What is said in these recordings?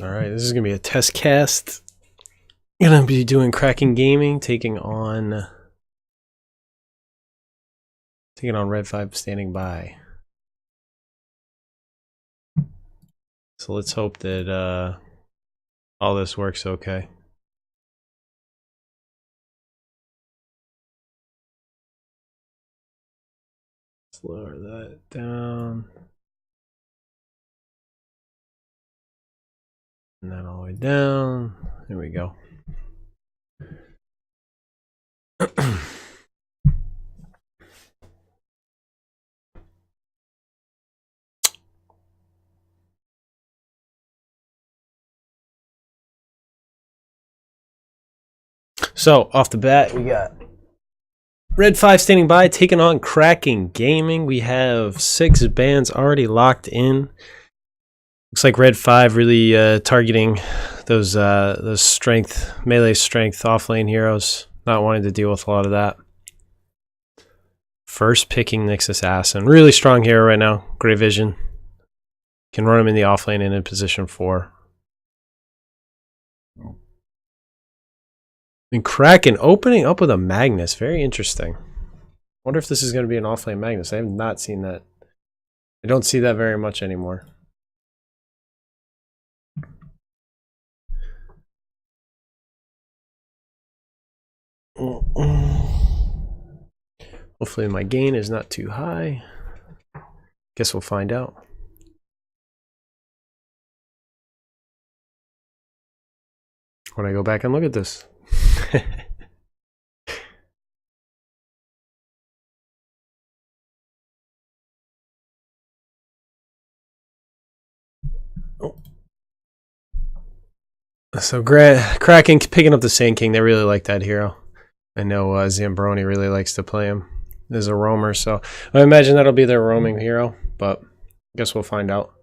All right, this is gonna be a test cast. Gonna be doing Kraken Gaming, taking on Red 5 standing by. So let's hope that all this works okay. Let's lower that down. And then all the way down. There we go. So off the bat, we got Red 5 standing by, taking on Kraken Gaming. We have 6 bands already locked in. Looks like Red 5 really targeting those strength, melee strength offlane heroes. Not wanting to deal with a lot of that. First picking Nyx Assassin. Really strong hero right now. Great vision. Can run him in the offlane and in position 4. And Kraken opening up with a Magnus. Very interesting. Wonder if this is going to be an offlane Magnus. I have not seen that. I don't see that very much anymore. Hopefully my gain is not too high. Guess we'll find out. When I go back and look at this. Oh. So Kraken picking up the Sand King. They really like that hero. I know Zambroni really likes to play him as a roamer, so I imagine that'll be their roaming hero, but I guess we'll find out.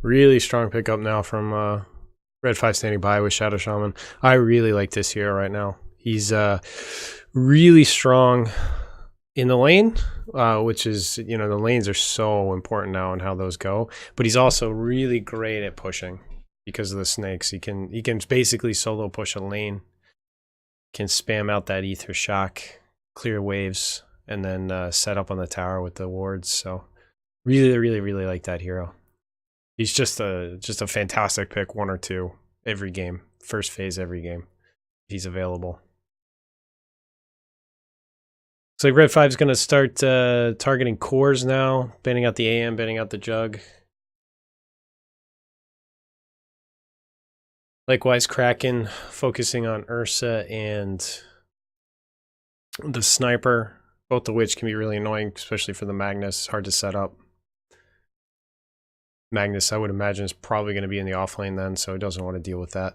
Really strong pickup now from Red 5 standing by with Shadow Shaman. I really like this hero right now. He's really strong in the lane, which is, you know, the lanes are so important now and how those go. But he's also really great at pushing because of the snakes. He can basically solo push a lane, can spam out that ether shock, clear waves, and then set up on the tower with the wards. So really like that hero. He's just a fantastic pick, 1 or 2 every game, first phase every game. He's available. So Red 5 is going to start targeting cores now, banning out the AM, banning out the Jug. Likewise, Kraken focusing on Ursa and the Sniper, both of which can be really annoying, especially for the Magnus. It's hard to set up. Magnus, I would imagine, is probably going to be in the offlane then, so he doesn't want to deal with that.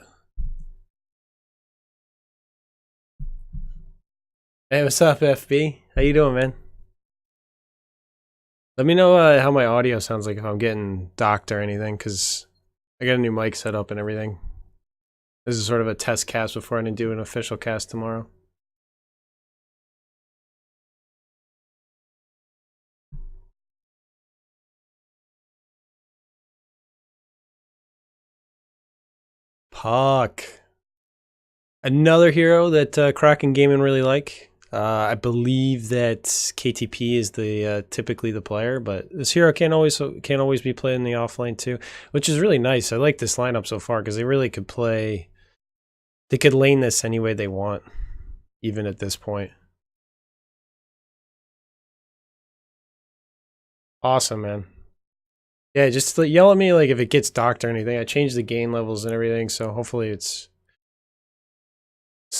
Hey, what's up, FB? How you doing, man? Let me know how my audio sounds like, if I'm getting docked or anything, because I got a new mic set up and everything. This is sort of a test cast before I do an official cast tomorrow. Puck. Another hero that Kraken Gaming really like. I believe that KTP is the typically the player, but this hero can't always be played in the offlane too, which is really nice. I like this lineup so far because they really could play. They could lane this any way they want, even at this point. Awesome, man. Yeah, just yell at me like if it gets docked or anything. I changed the gain levels and everything, so hopefully it's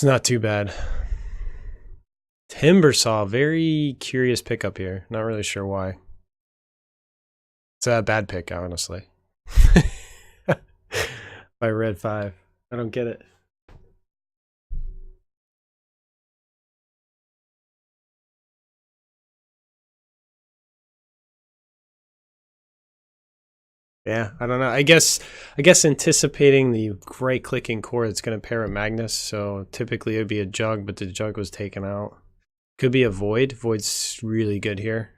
not too bad. Timbersaw, very curious pickup here. Not really sure why. It's a bad pick, honestly. By Red 5. I don't get it. Yeah, I don't know. I guess anticipating the right clicking core that's going to pair with Magnus. So typically it would be a jug, but the jug was taken out. Could be a void. Void's really good here.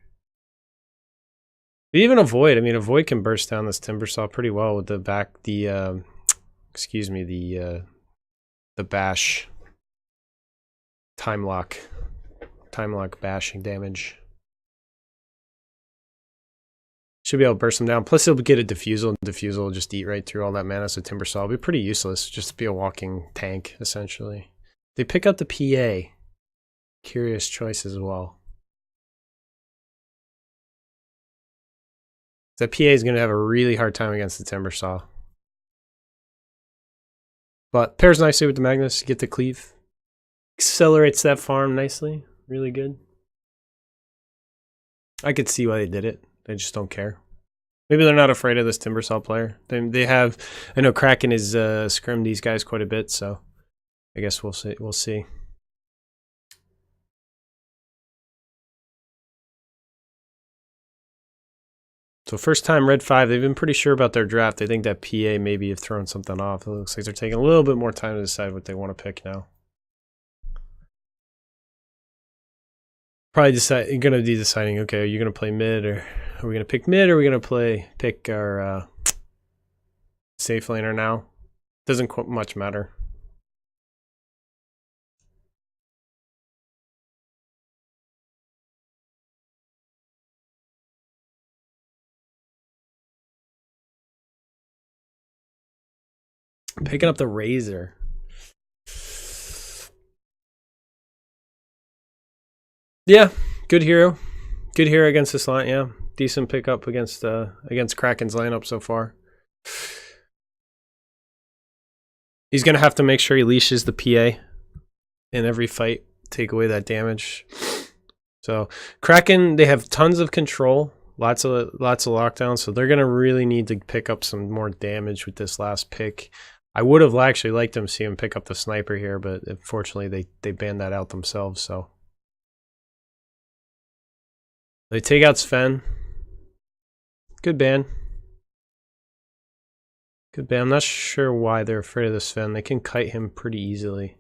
But even a void. I mean, a void can burst down this timber saw pretty well with the excuse me, the bash time lock bashing damage. Should be able to burst them down. Plus, he'll get a diffusal, and diffusal will just eat right through all that mana. So timber saw will be pretty useless. Just be a walking tank essentially. They pick up the PA. Curious choice as well. That PA is going to have a really hard time against the timber saw. But pairs nicely with the Magnus. Get the cleave. Accelerates that farm nicely. Really good. I could see why they did it. They just don't care. Maybe they're not afraid of this timber saw player. They have. I know Kraken is scrimmed these guys quite a bit, so I guess we'll see. We'll see. So first time red 5, they've been pretty sure about their draft. They think that PA maybe have thrown something off. It looks like they're taking a little bit more time to decide what they want to pick now. Probably decide. You're gonna be deciding. Okay, are you gonna play mid, or are we gonna pick mid, or are we gonna pick our safe laner now? Doesn't much matter. Picking up the Razor. Yeah, good hero. Good hero against this line, yeah. Decent pickup against Kraken's lineup so far. He's gonna have to make sure he leashes the PA in every fight, take away that damage. So Kraken, they have tons of control, lots of lockdowns, so they're gonna really need to pick up some more damage with this last pick. I would have actually liked them to see him pick up the sniper here, but unfortunately they banned that out themselves. So they take out Sven. Good ban. Good ban. I'm not sure why they're afraid of the Sven. They can kite him pretty easily.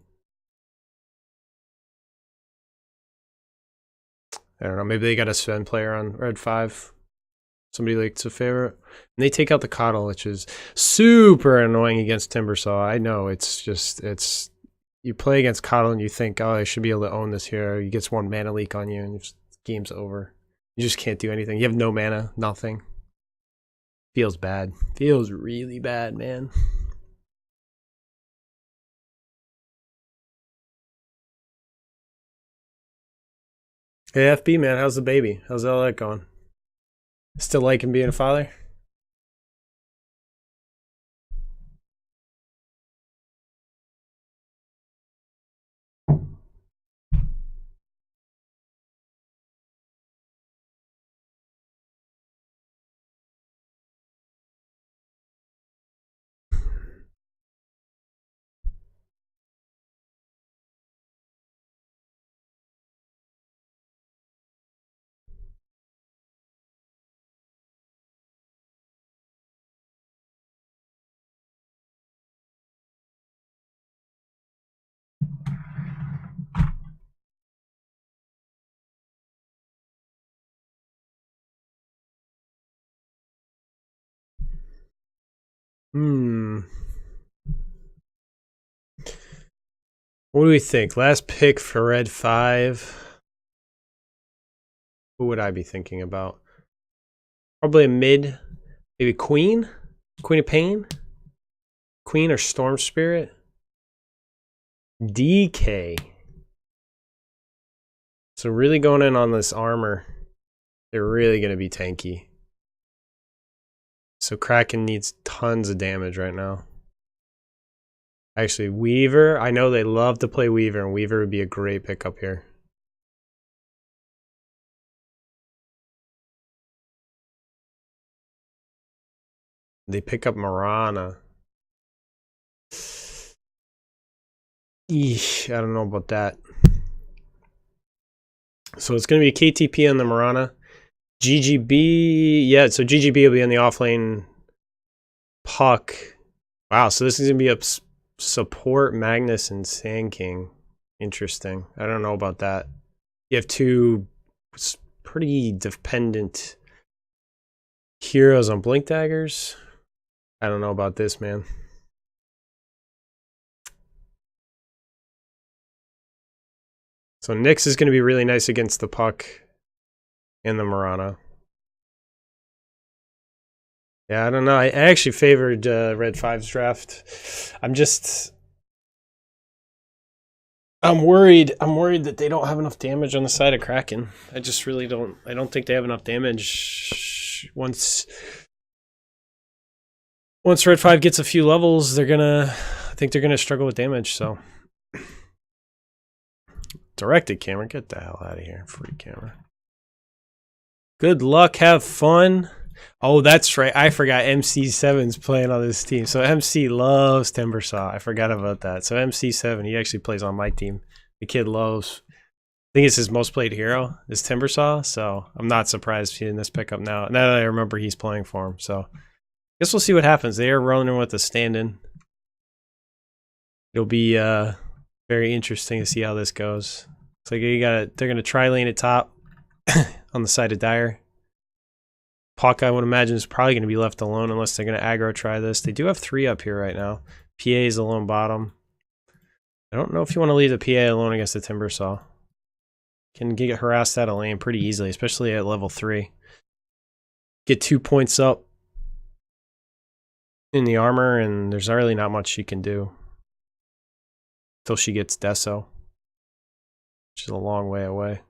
I don't know. Maybe they got a Sven player on red 5. Somebody likes a favorite. And they take out the Coddle, which is super annoying against Timbersaw. I know, it's you play against Coddle and you think, oh, I should be able to own this hero. He gets 1 mana leak on you and game's over. You just can't do anything. You have no mana, nothing. Feels bad. Feels really bad, man. Hey, FB, man, how's the baby? How's all that going? Still liking being a father? What do we think? Last pick for red 5. Who would I be thinking about? Probably a mid. Maybe Queen? Queen of Pain? Queen or Storm Spirit? DK. So really going in on this armor. They're really going to be tanky. So Kraken needs tons of damage right now. Actually, Weaver. I know they love to play Weaver, and Weaver would be a great pickup here. They pick up Marana. Eesh, I don't know about that. So it's going to be KTP on the Marana. GGB, yeah, so GGB will be in the offlane Puck. Wow, so this is going to be a support Magnus and Sand King. Interesting. I don't know about that. You have two pretty dependent heroes on Blink Daggers. I don't know about this, man. So Nyx is going to be really nice against the Puck and the Marana. Yeah, I don't know. I actually favored Red 5's draft. I'm worried that they don't have enough damage on the side of Kraken. I just really don't. I don't think they have enough damage. Once Red 5 gets a few levels, I think they're gonna struggle with damage. So directed camera, get the hell out of here. Free camera. Good luck, have fun. Oh, that's right. I forgot MC7's playing on this team. So MC loves Timbersaw. I forgot about that. So MC7, he actually plays on my team. The kid loves, I think it's his most played hero, is Timbersaw. So I'm not surprised seeing this pickup now. Now that I remember he's playing for him. So I guess we'll see what happens. They are running with the stand-in. It'll be very interesting to see how this goes. It's like they're going to tri-lane at top on the side of Dire. Puck, I would imagine, is probably going to be left alone unless they're going to aggro try this. They do have 3 up here right now. PA is alone bottom. I don't know if you want to leave the PA alone against the Timbersaw. Can get harassed out of lane pretty easily, especially at level 3. Get 2 points up in the armor, and there's really not much she can do until she gets Deso, which is a long way away.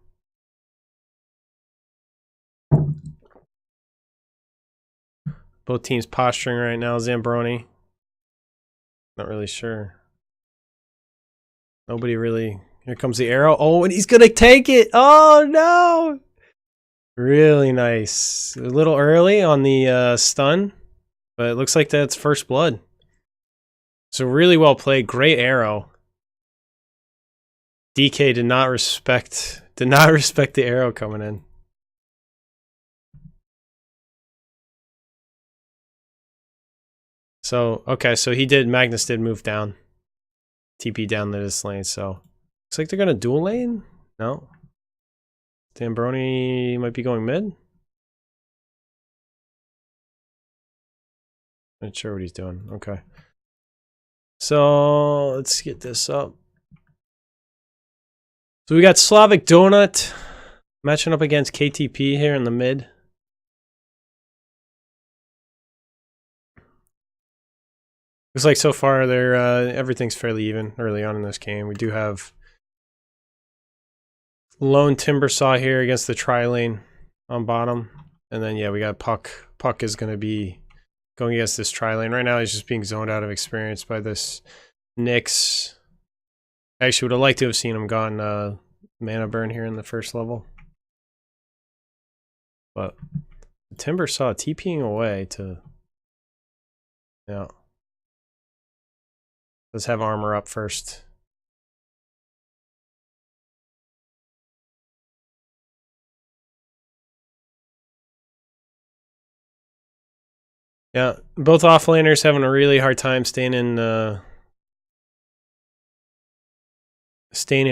Both teams posturing right now. Zambroni. Not really sure. Nobody really. Here comes the arrow. Oh, and he's going to take it. Oh, no. Really nice. A little early on the stun, but it looks like that's first blood. So really well played. Great arrow. DK did not respect the arrow coming in. So, okay, so Magnus did move down. TP down to this lane, so. Looks like they're going to dual lane? No. Zambroni might be going mid? Not sure what he's doing. Okay. So, let's get this up. So we got Slavic Donut matching up against KTP here in the mid. Looks like so far they're everything's fairly even early on in this game. We do have lone Timbersaw here against the tri-lane on bottom. And then yeah, we got Puck. Puck is going to be going against this tri-lane. Right now he's just being zoned out of experience by this Nyx. I actually would have liked to have seen him gone mana burn here in the first level. But Timbersaw TPing away to... Yeah. Let's have armor up first. Yeah, both offlaners having a really hard time staying in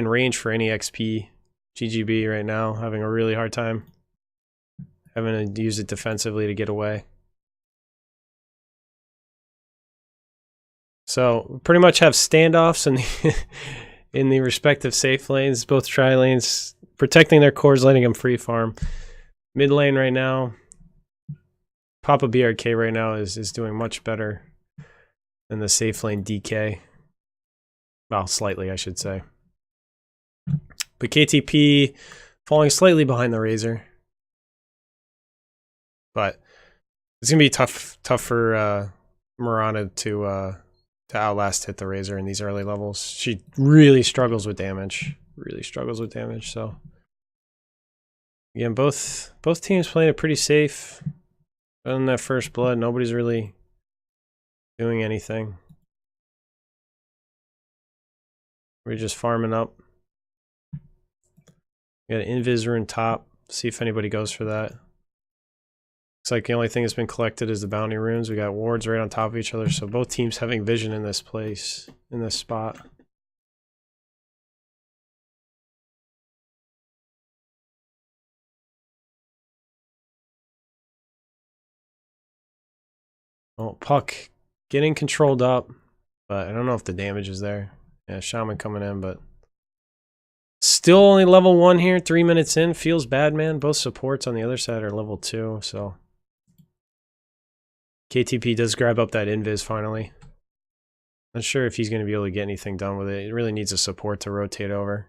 range for any XP. GGB right now having a really hard time having to use it defensively to get away. So pretty much have standoffs in the in the respective safe lanes, both tri lanes protecting their cores, letting them free farm. Mid lane right now, Papa BRK right now is doing much better than the safe lane DK. Well, slightly, I should say. But KTP falling slightly behind the Razor. But it's gonna be tough for Marana to outlast hit the Razor in these early levels. She really struggles with damage. So again, both teams playing it pretty safe. Other than that first blood, nobody's really doing anything. We're just farming up. We got an Invis rune top. See if anybody goes for that. Looks like the only thing that's been collected is the bounty runes. We got wards right on top of each other, so both teams having vision in this place, in this spot. Oh, Puck getting controlled up, but I don't know if the damage is there. Yeah, Shaman coming in, but still only level 1 here, 3 minutes in. Feels bad, man. Both supports on the other side are level 2, so KTP does grab up that invis finally. Not sure if he's going to be able to get anything done with it. It really needs a support to rotate over.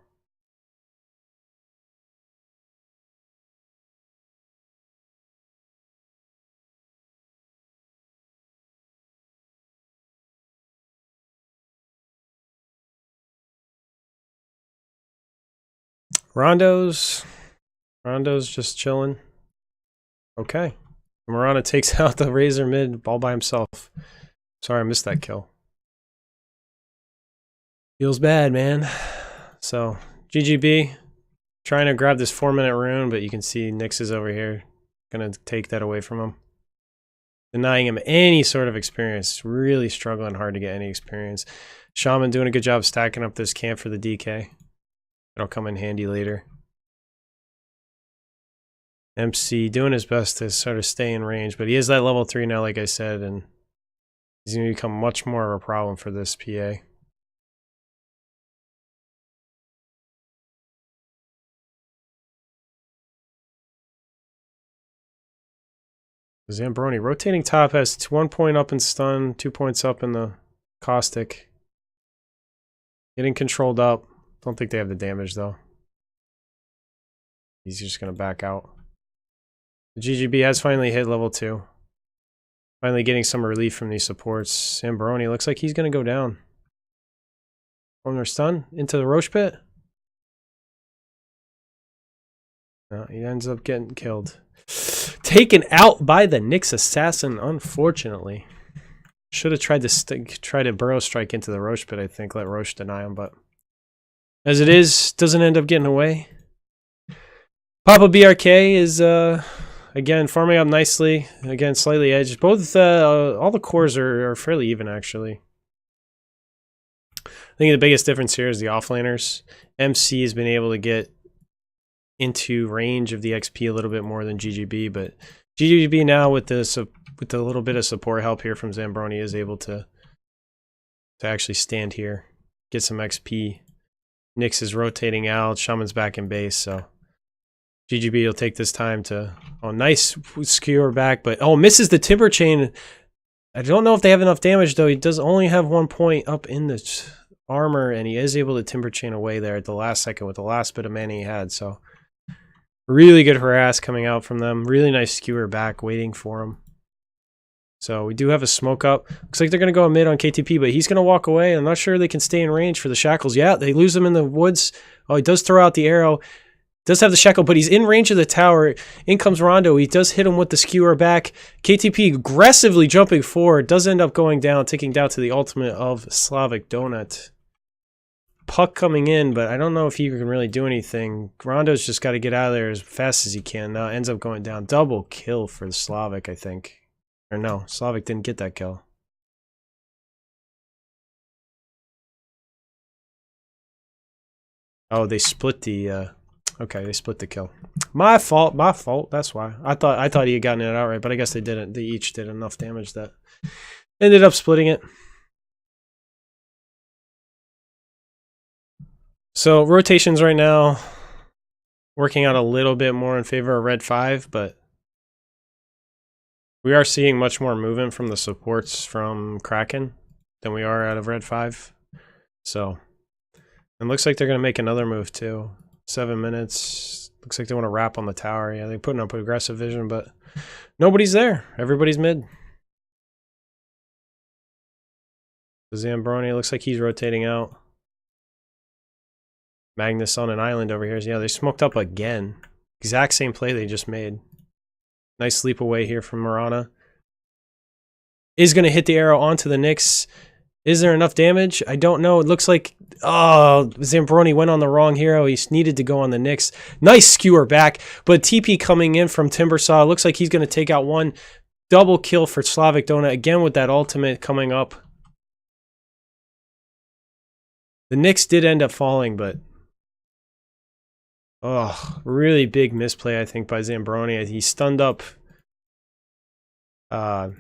Rondo's just chilling. Okay. Marana takes out the Razor mid all by himself. Sorry, I missed that kill. Feels bad, man. So, GGB trying to grab this 4-minute rune, but you can see Nyx is over here. Gonna take that away from him. Denying him any sort of experience. Really struggling hard to get any experience. Shaman doing a good job stacking up this camp for the DK. It'll come in handy later. MC doing his best to sort of stay in range, but he is that level 3 now, like I said, and he's going to become much more of a problem for this PA. Zambroni rotating top has 1 point up in stun, 2 points up in the caustic. Getting controlled up. Don't think they have the damage though. He's just going to back out. The GGB has finally hit level 2. Finally getting some relief from these supports. Zambroni looks like he's going to go down. Owner stun into the Roche pit. No, he ends up getting killed. Taken out by the Nyx assassin, unfortunately. Should have tried to burrow strike into the Roche pit, I think. Let Roche deny him, but as it is, doesn't end up getting away. Papa BRK is again farming up nicely. Again, slightly edged. Both all the cores are fairly even, actually. I think the biggest difference here is the offlaners. MC has been able to get into range of the XP a little bit more than GGB, but GGB now with the little bit of support help here from Zambroni is able to actually stand here, get some XP. Nyx is rotating out, Shaman's back in base, so GGB will take this time to, oh, nice skewer back, but oh, misses the timber chain. I don't know if they have enough damage though. He does only have 1 point up in the armor, and he is able to timber chain away there at the last second with the last bit of mana he had, so really good harass coming out from them. Really nice skewer back waiting for him. So we do have a smoke up. Looks like they're going to go mid on KTP, but he's going to walk away. I'm not sure they can stay in range for the shackles. Yeah, they lose him in the woods. Oh, he does throw out the arrow. Does have the shackle, but he's in range of the tower. In comes Rondo. He does hit him with the skewer back. KTP aggressively jumping forward. Does end up going down, taking down to the ultimate of Slavic Donut. Puck coming in, but I don't know if he can really do anything. Rondo's just got to get out of there as fast as he can. Now ends up going down. Double kill for the Slavic, I think. Or no, Slavic didn't get that kill. Oh, they split the okay, they split the kill. My fault, that's why. I thought he had gotten it outright, but I guess they didn't. They each did enough damage that ended up splitting it. So rotations right now working out a little bit more in favor of red 5, but we are seeing much more movement from the supports from Kraken than we are out of red 5. So it looks like they're going to make another move too. 7 minutes. Looks like they want to wrap on the tower. Yeah, they're putting up aggressive vision, but nobody's there. Everybody's mid. The Zambroni looks like he's rotating out. Magnus on an island over here. Yeah, they smoked up again. Exact same play they just made. Nice sleep away here from Marana. Is going to hit the arrow onto the Nyx. Is there enough damage? I don't know. It looks like, oh, Zambroni went on the wrong hero. He needed to go on the Nyx. Nice skewer back, but TP coming in from Timbersaw. Looks like he's going to take out one. Double kill for Slavic Donut, again with that ultimate coming up. The Nyx did end up falling, but... oh, really big misplay, I think, by Zambroni. He stunned up... I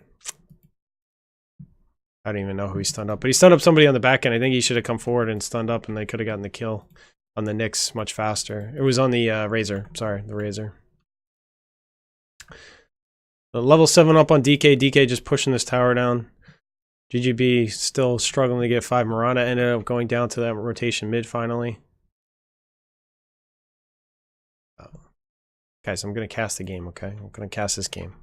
don't even know who he stunned up, but he stunned up somebody on the back end. I think he should have come forward and stunned up, and they could have gotten the kill on the Nyx much faster. It was on the Razor. Sorry, the Razor. The level 7 up on DK. DK just pushing this tower down. GGB still struggling to get 5. Mirana ended up going down to that rotation mid finally. Guys, I'm going to cast the game, okay? I'm going to cast this game.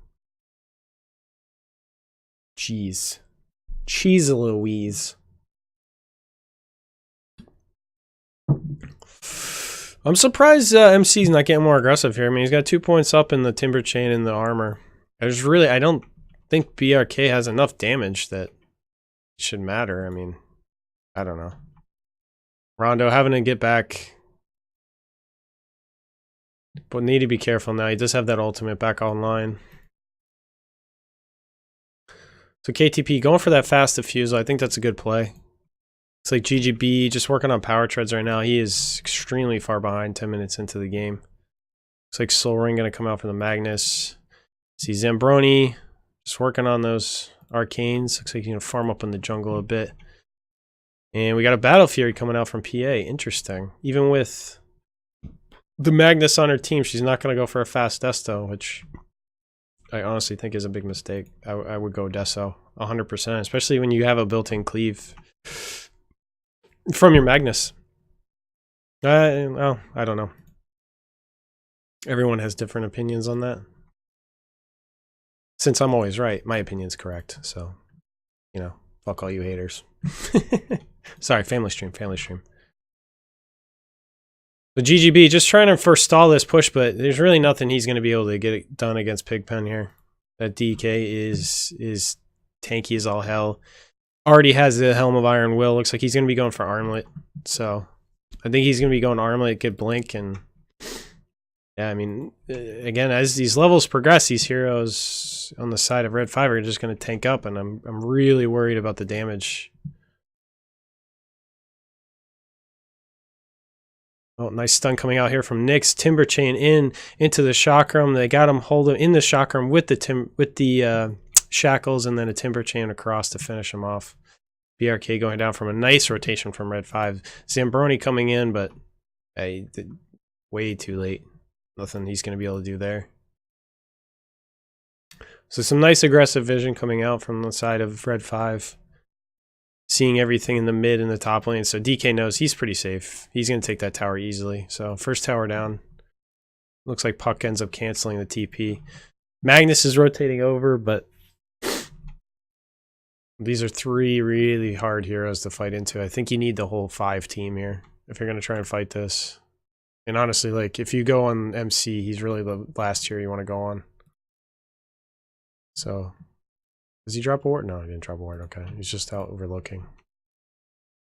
Jeez. Cheese Louise. I'm surprised MC's not getting more aggressive here. I mean, he's got 2 points up in the Timber Chain and the armor. I don't think BRK has enough damage that it should matter. I mean, I don't know. Rondo having to get back. But need to be careful now. He does have that ultimate back online. So KTP going for that fast diffusal. I think that's a good play. It's like GGB just working on power treads right now. He is extremely far behind 10 minutes into the game. Looks like Soul Ring going to come out from the Magnus. See Zambroni just working on those arcanes. Looks like he's going to farm up in the jungle a bit. And we got a Battle Fury coming out from PA. Interesting. Even with the Magnus on her team, she's not going to go for a fast Desto, which I honestly think is a big mistake. I would go Deso 100%, especially when you have a built-in cleave from your Magnus. Well, I don't know. Everyone has different opinions on that. Since I'm always right, my opinion's correct. So, you know, fuck all you haters. Sorry, family stream. The GGB just trying to forestall this push, but there's really nothing he's going to be able to get it done against Pigpen here. That DK is tanky as all hell. Already has the Helm of Iron Will. Looks like he's going to be going for Armlet. So I think he's going to be going Armlet, get Blink, and yeah, I mean, again, as these levels progress, these heroes on the side of Red 5 are just going to tank up, and I'm really worried about the damage. Oh, nice stun coming out here from Nyx. Timber Chain into the Chakram. They got him hold him in the Chakram with the shackles, and then a Timber Chain across to finish him off. BRK going down from a nice rotation from Red 5. Zambroni coming in, but way too late. Nothing he's going to be able to do there. So some nice aggressive vision coming out from the side of Red 5. Seeing everything in the mid and the top lane. So DK knows he's pretty safe. He's going to take that tower easily. So first tower down. Looks like Puck ends up canceling the TP. Magnus is rotating over, but these are 3 really hard heroes to fight into. I think you need the whole 5 team here if you're going to try and fight this. And honestly, like, if you go on MC, he's really the last tier you want to go on. So... does he drop a ward? No, he didn't drop a ward. Okay. He's just out overlooking.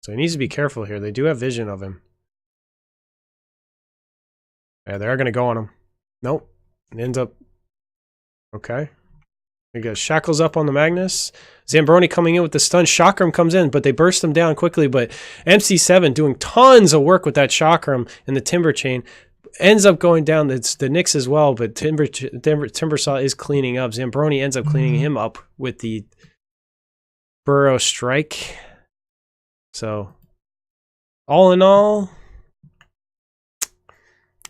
So he needs to be careful here. They do have vision of him. Yeah, they are going to go on him. Nope. It ends up... okay. He goes shackles up on the Magnus. Zambroni coming in with the stun. Chakram comes in, but they burst him down quickly. But MC7 doing tons of work with that Chakram and the Timber Chain. Ends up going down. It's the Nyx as well, but Timbersaw is cleaning up. Zambroni ends up cleaning him up with the Burrow Strike. So, all in all,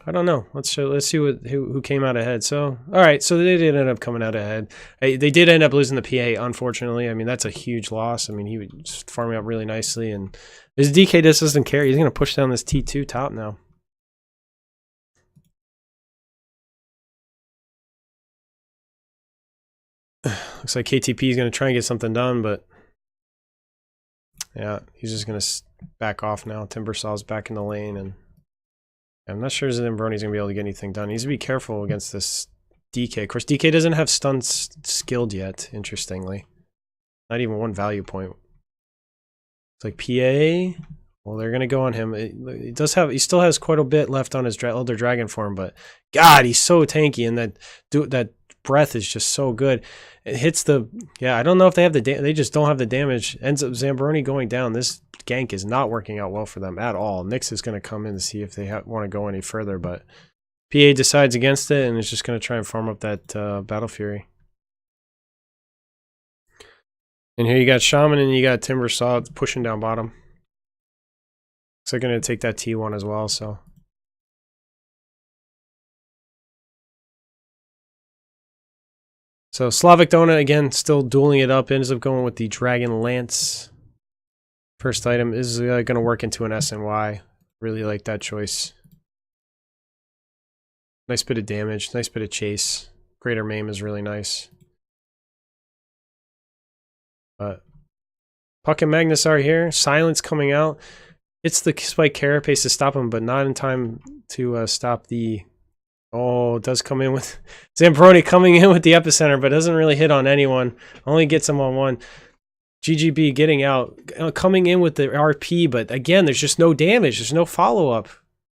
I don't know. Let's see who came out ahead. So, all right. So they did end up coming out ahead. They did end up losing the PA, unfortunately. I mean, that's a huge loss. I mean, he was farming up really nicely, and his DK just doesn't care. He's going to push down this T2 top now. Looks like KTP is going to try and get something done, but yeah, he's just going to back off now. Timbersaw's back in the lane, and I'm not sure Zambroni's going to be able to get anything done. He needs to be careful against this DK. Of course, DK doesn't have stuns skilled yet, interestingly. Not even 1 value point. It's like PA. Well, they're gonna go on him. He does have. He still has quite a bit left on his Elder Dragon form, but God, he's so tanky, and that breath is just so good. It hits the. Yeah, I don't know if they have the. They just don't have the damage. Ends up Zambroni going down. This gank is not working out well for them at all. Nyx is gonna come in to see if they want to go any further, but PA decides against it and is just gonna try and farm up that Battle Fury. And here you got Shaman and you got Timber Saw pushing down bottom. So they're going to take that T1 as well, so. So Slavic Donut, again, still dueling it up. Ends up going with the Dragon Lance. First item is going to work into an SNY. Really like that choice. Nice bit of damage, nice bit of chase. Greater Maim is really nice. But Puck and Magnus are here. Silence coming out. It's the spike carapace to stop him, but not in time to stop the... Oh, it does come in with... Zambroni coming in with the epicenter, but doesn't really hit on anyone. Only gets him on one. GGB getting out. Coming in with the RP, but again, there's just no damage. There's no follow-up.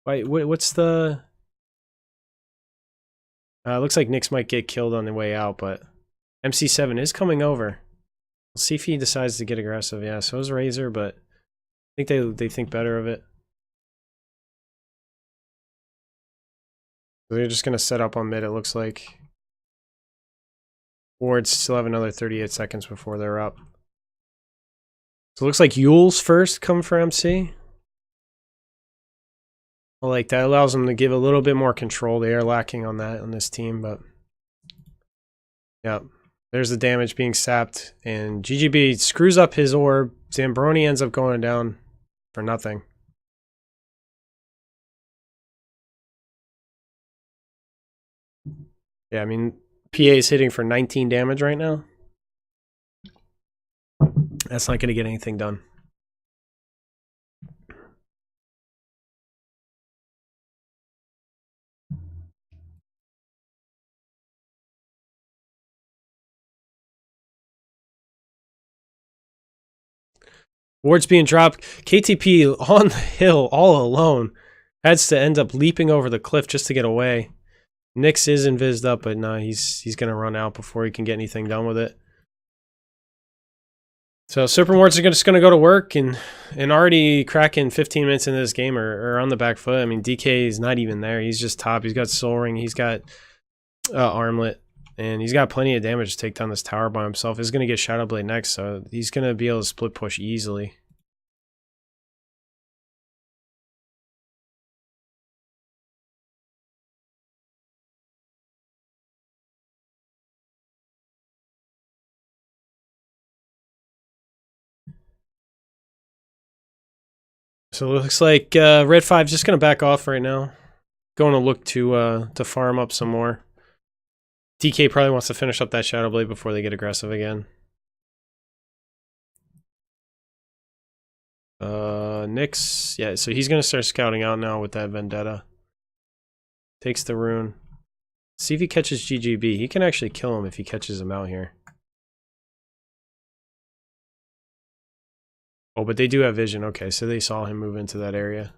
What's the... looks like Nyx might get killed on the way out, but MC7 is coming over. We'll see if he decides to get aggressive. Yeah, so is Razor, but I think they think better of it. So they're just going to set up on mid, it looks like. Wards still have another 38 seconds before they're up. So it looks like Yule's first come for MC. Well, like that allows them to give a little bit more control. They are lacking on that on this team, but yeah. There's the damage being sapped, and GGB screws up his orb. Zambroni ends up going down for nothing. Yeah, I mean, PA is hitting for 19 damage right now. That's not going to get anything done. Wards being dropped. KTP on the hill all alone. Has to end up leaping over the cliff just to get away. Nyx is invised up, but no, he's going to run out before he can get anything done with it. So Serpent Wards are just going to go to work, and already Kraken 15 minutes into this game are on the back foot. I mean, DK is not even there. He's just top. He's got Soul Ring. He's got Armlet. And he's got plenty of damage to take down this tower by himself. He's going to get Shadow Blade next, so he's going to be able to split push easily. So it looks like Red 5 just going to back off right now. Going to look to farm up some more. DK probably wants to finish up that Shadow Blade before they get aggressive again. Nyx, yeah, so he's going to start scouting out now with that Vendetta. Takes the rune. See if he catches GGB. He can actually kill him if he catches him out here. Oh, but they do have vision. Okay, so they saw him move into that area.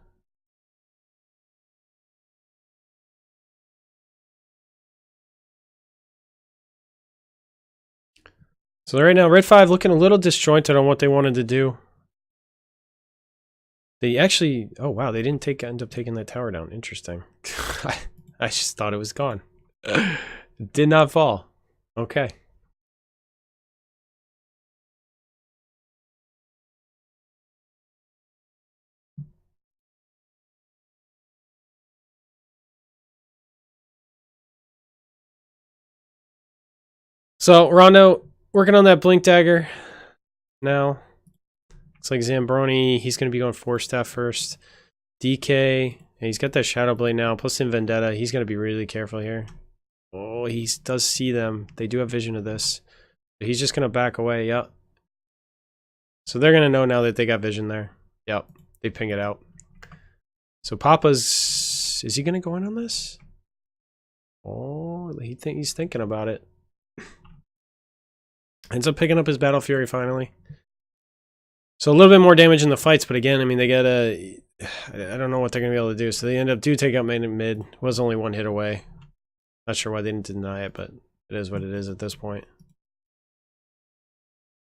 So right now, Red 5 looking a little disjointed on what they wanted to do. They actually... Oh, wow, they didn't end up taking that tower down. Interesting. I just thought it was gone. It did not fall. Okay. So, Rondo, working on that Blink Dagger now. Looks like Zambroni, he's going to be going 4-staff first. DK, he's got that Shadow Blade now, plus in Vendetta. He's going to be really careful here. Oh, he does see them. They do have vision of this. But he's just going to back away. Yep. So they're going to know now that they got vision there. Yep. They ping it out. So Papa's... Is he going to go in on this? Oh, he's thinking about it. Ends up picking up his Battle Fury finally. So a little bit more damage in the fights, but again, I mean, they got a... I don't know what they're going to be able to do. So they end up take out main and mid. Was only one hit away. Not sure why they didn't deny it, but it is what it is at this point.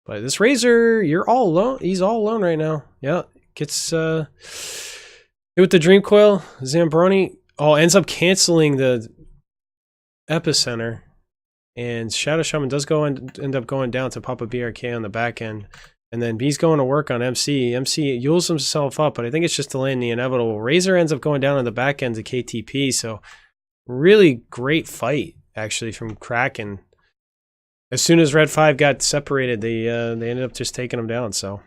But this Razor, you're all alone. He's all alone right now. Yeah, gets hit with the Dream Coil. Zambroni ends up canceling the Epicenter, and Shadow Shaman does end up going down to pop a BRK on the back end, and then he's going to work on MC. MC yules himself up, but I think it's just delaying the inevitable. Razor ends up going down on the back end to KTP, so really great fight actually from Kraken. As soon as Red 5 got separated, they ended up just taking him down. So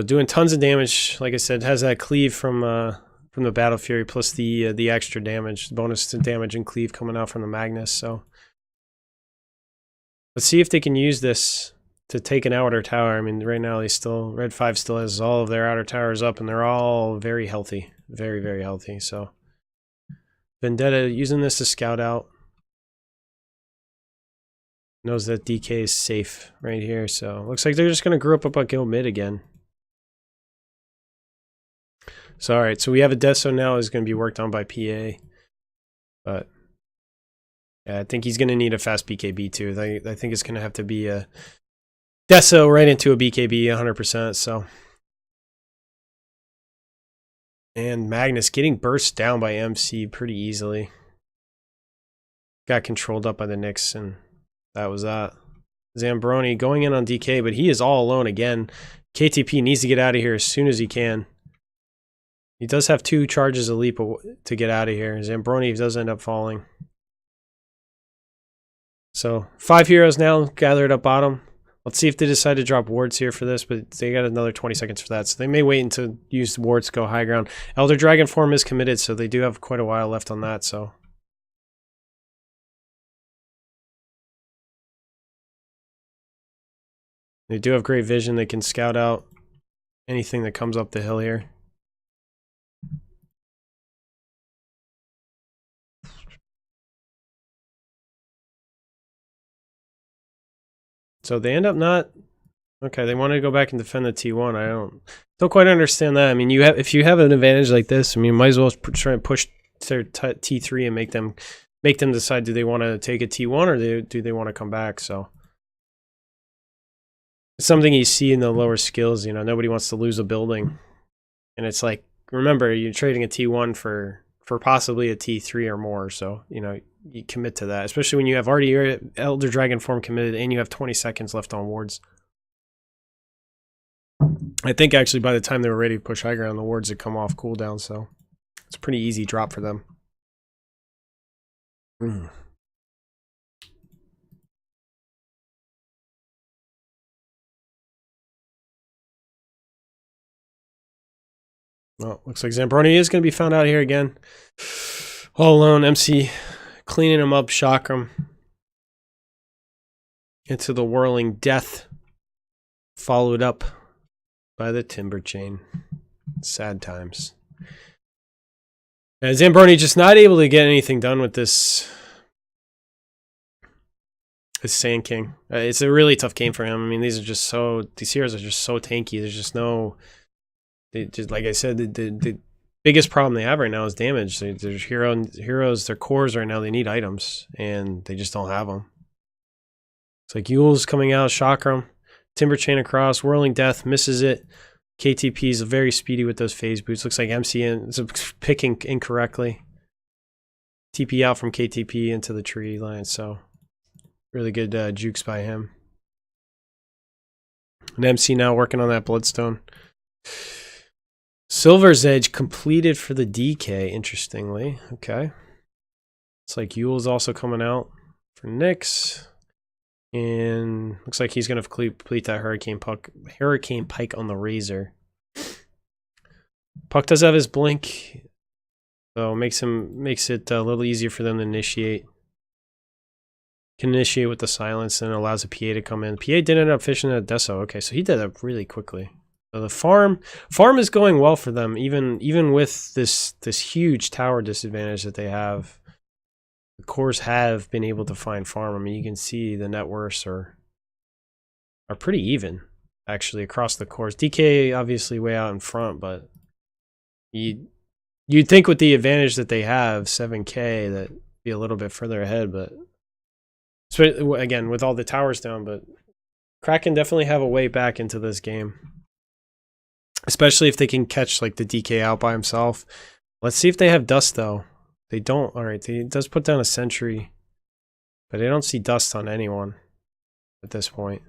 doing tons of damage. Like I said, has that cleave from the Battle Fury plus the extra damage, bonus to damage and cleave coming out from the Magnus. So let's see if they can use this to take an outer tower. I mean, right now Red 5 still has all of their outer towers up, and they're all very healthy, very, very healthy. So Vendetta using this to scout out. Knows that DK is safe right here, so looks like they're just going to group up on Gil mid again. So alright, so we have a Deso now is going to be worked on by PA. But yeah, I think he's going to need a fast BKB too. I think it's going to have to be a Deso right into a BKB 100%. So, and Magnus getting burst down by MC pretty easily. Got controlled up by the Nyx, and that was that. Zambroni going in on DK, but he is all alone again. KTP needs to get out of here as soon as he can. He does have 2 charges of leap to get out of here. Zambroni does end up falling. So 5 heroes now gathered up bottom. Let's see if they decide to drop wards here for this, but they got another 20 seconds for that. So they may wait until use the wards to go high ground. Elder Dragon form is committed, so they do have quite a while left on that. So they do have great vision. They can scout out anything that comes up the hill here. So they end up not... Okay, they want to go back and defend the T1. I don't quite understand that. I mean, if you have an advantage like this, I mean, you might as well try and push their T3 and make them decide, do they want to take a T1 or do they want to come back? So it's something you see in the lower skills. You know, nobody wants to lose a building, and it's like, remember, you're trading a T1 for possibly a T3 or more. So you know, you commit to that, especially when you have already your Elder Dragon form committed and you have 20 seconds left on wards. I think actually by the time they were ready to push high ground, the wards had come off cooldown, so it's a pretty easy drop for them. Well, looks like Zambroni is going to be found out here again. All alone, MC cleaning him up, chakram into the whirling death, followed up by the timber chain. Sad times. And Zambroni just not able to get anything done with this Sand King. It's a really tough game for him. I mean, these heroes are just so tanky. There's just no... like I said, the biggest problem they have right now is damage. There's heroes, their cores right now, they need items, and they just don't have them. It's like Yule's coming out, chakram, timber chain across, whirling death, misses it. KTP is very speedy with those phase boots. Looks like MC is picking incorrectly. TP out from KTP into the tree line, so really good jukes by him. And MC now working on that Bloodstone. Silver's Edge completed for the DK, interestingly. Okay. It's like Yule's also coming out for Nyx. And looks like he's going to complete that Hurricane Pike on the Razor. Puck does have his blink, so makes it a little easier for them to initiate. Can initiate with the silence and allows a PA to come in. PA did end up fishing at Deso. Okay, so he did that really quickly. So the farm is going well for them, even with this huge tower disadvantage that they have. The cores have been able to find farm. I mean, you can see the net worths are are pretty even, actually, across the course. DK obviously way out in front, but you'd think with the advantage that they have, 7K, that be a little bit further ahead, but again, with all the towers down, but Kraken definitely have a way back into this game. Especially if they can catch like the DK out by himself. Let's see if they have dust though. They don't. Alright, he does put down a sentry. But I don't see dust on anyone at this point.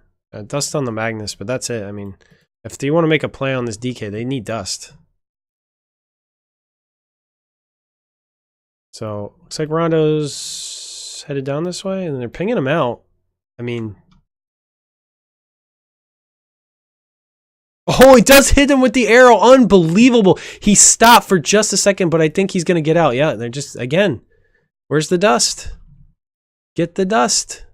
Dust on the Magnus, but that's it. I mean, if they want to make a play on this DK, they need dust. So, looks like Rondo's headed down this way, and they're pinging him out. I mean... Oh, he does hit him with the arrow. Unbelievable. He stopped for just a second, but I think he's going to get out. Yeah, they're just, again, where's the dust? Get the dust.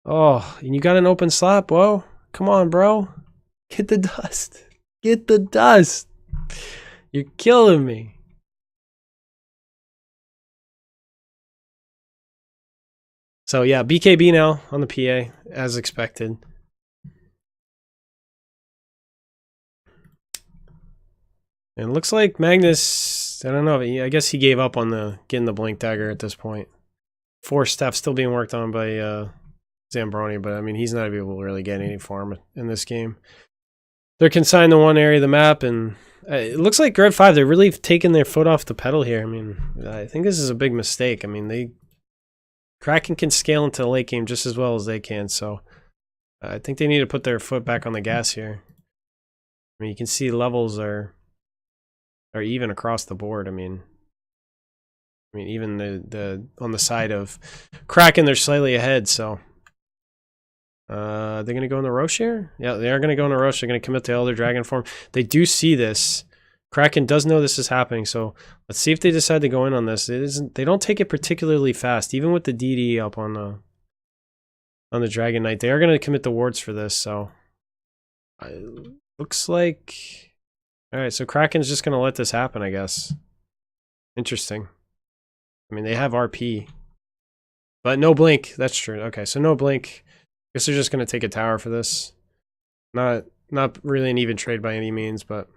Oh, and you got an open slot? Whoa. Come on, bro. Get the dust. Get the dust. You're killing me. So, yeah, BKB now on the PA, as expected. And it looks like Magnus, I don't know, I guess he gave up on getting the Blink Dagger at this point. 4 steps still being worked on by Zambroni, but I mean, he's not able to really get any farm in this game. They're consigned to one area of the map, and it looks like Red 5, they're really taking their foot off the pedal here. I mean, I think this is a big mistake. I mean, Kraken can scale into the late game just as well as they can, so I think they need to put their foot back on the gas here. I mean, you can see levels are even across the board. I mean even the on the side of Kraken, they're slightly ahead. So they're gonna go in the Roche here. Yeah, they are gonna go in the Roche. They're gonna commit to Elder Dragon form. They do see this. Kraken does know this is happening. So let's see if they decide to go in on this. It isn't. They don't take it particularly fast, even with the DD up on the Dragon Knight. They are gonna commit the wards for this. So looks like. Alright, so Kraken's just going to let this happen, I guess. Interesting. I mean, they have RP. But no blink. That's true. Okay, so no blink. Guess they're just going to take a tower for this. Not really an even trade by any means, but...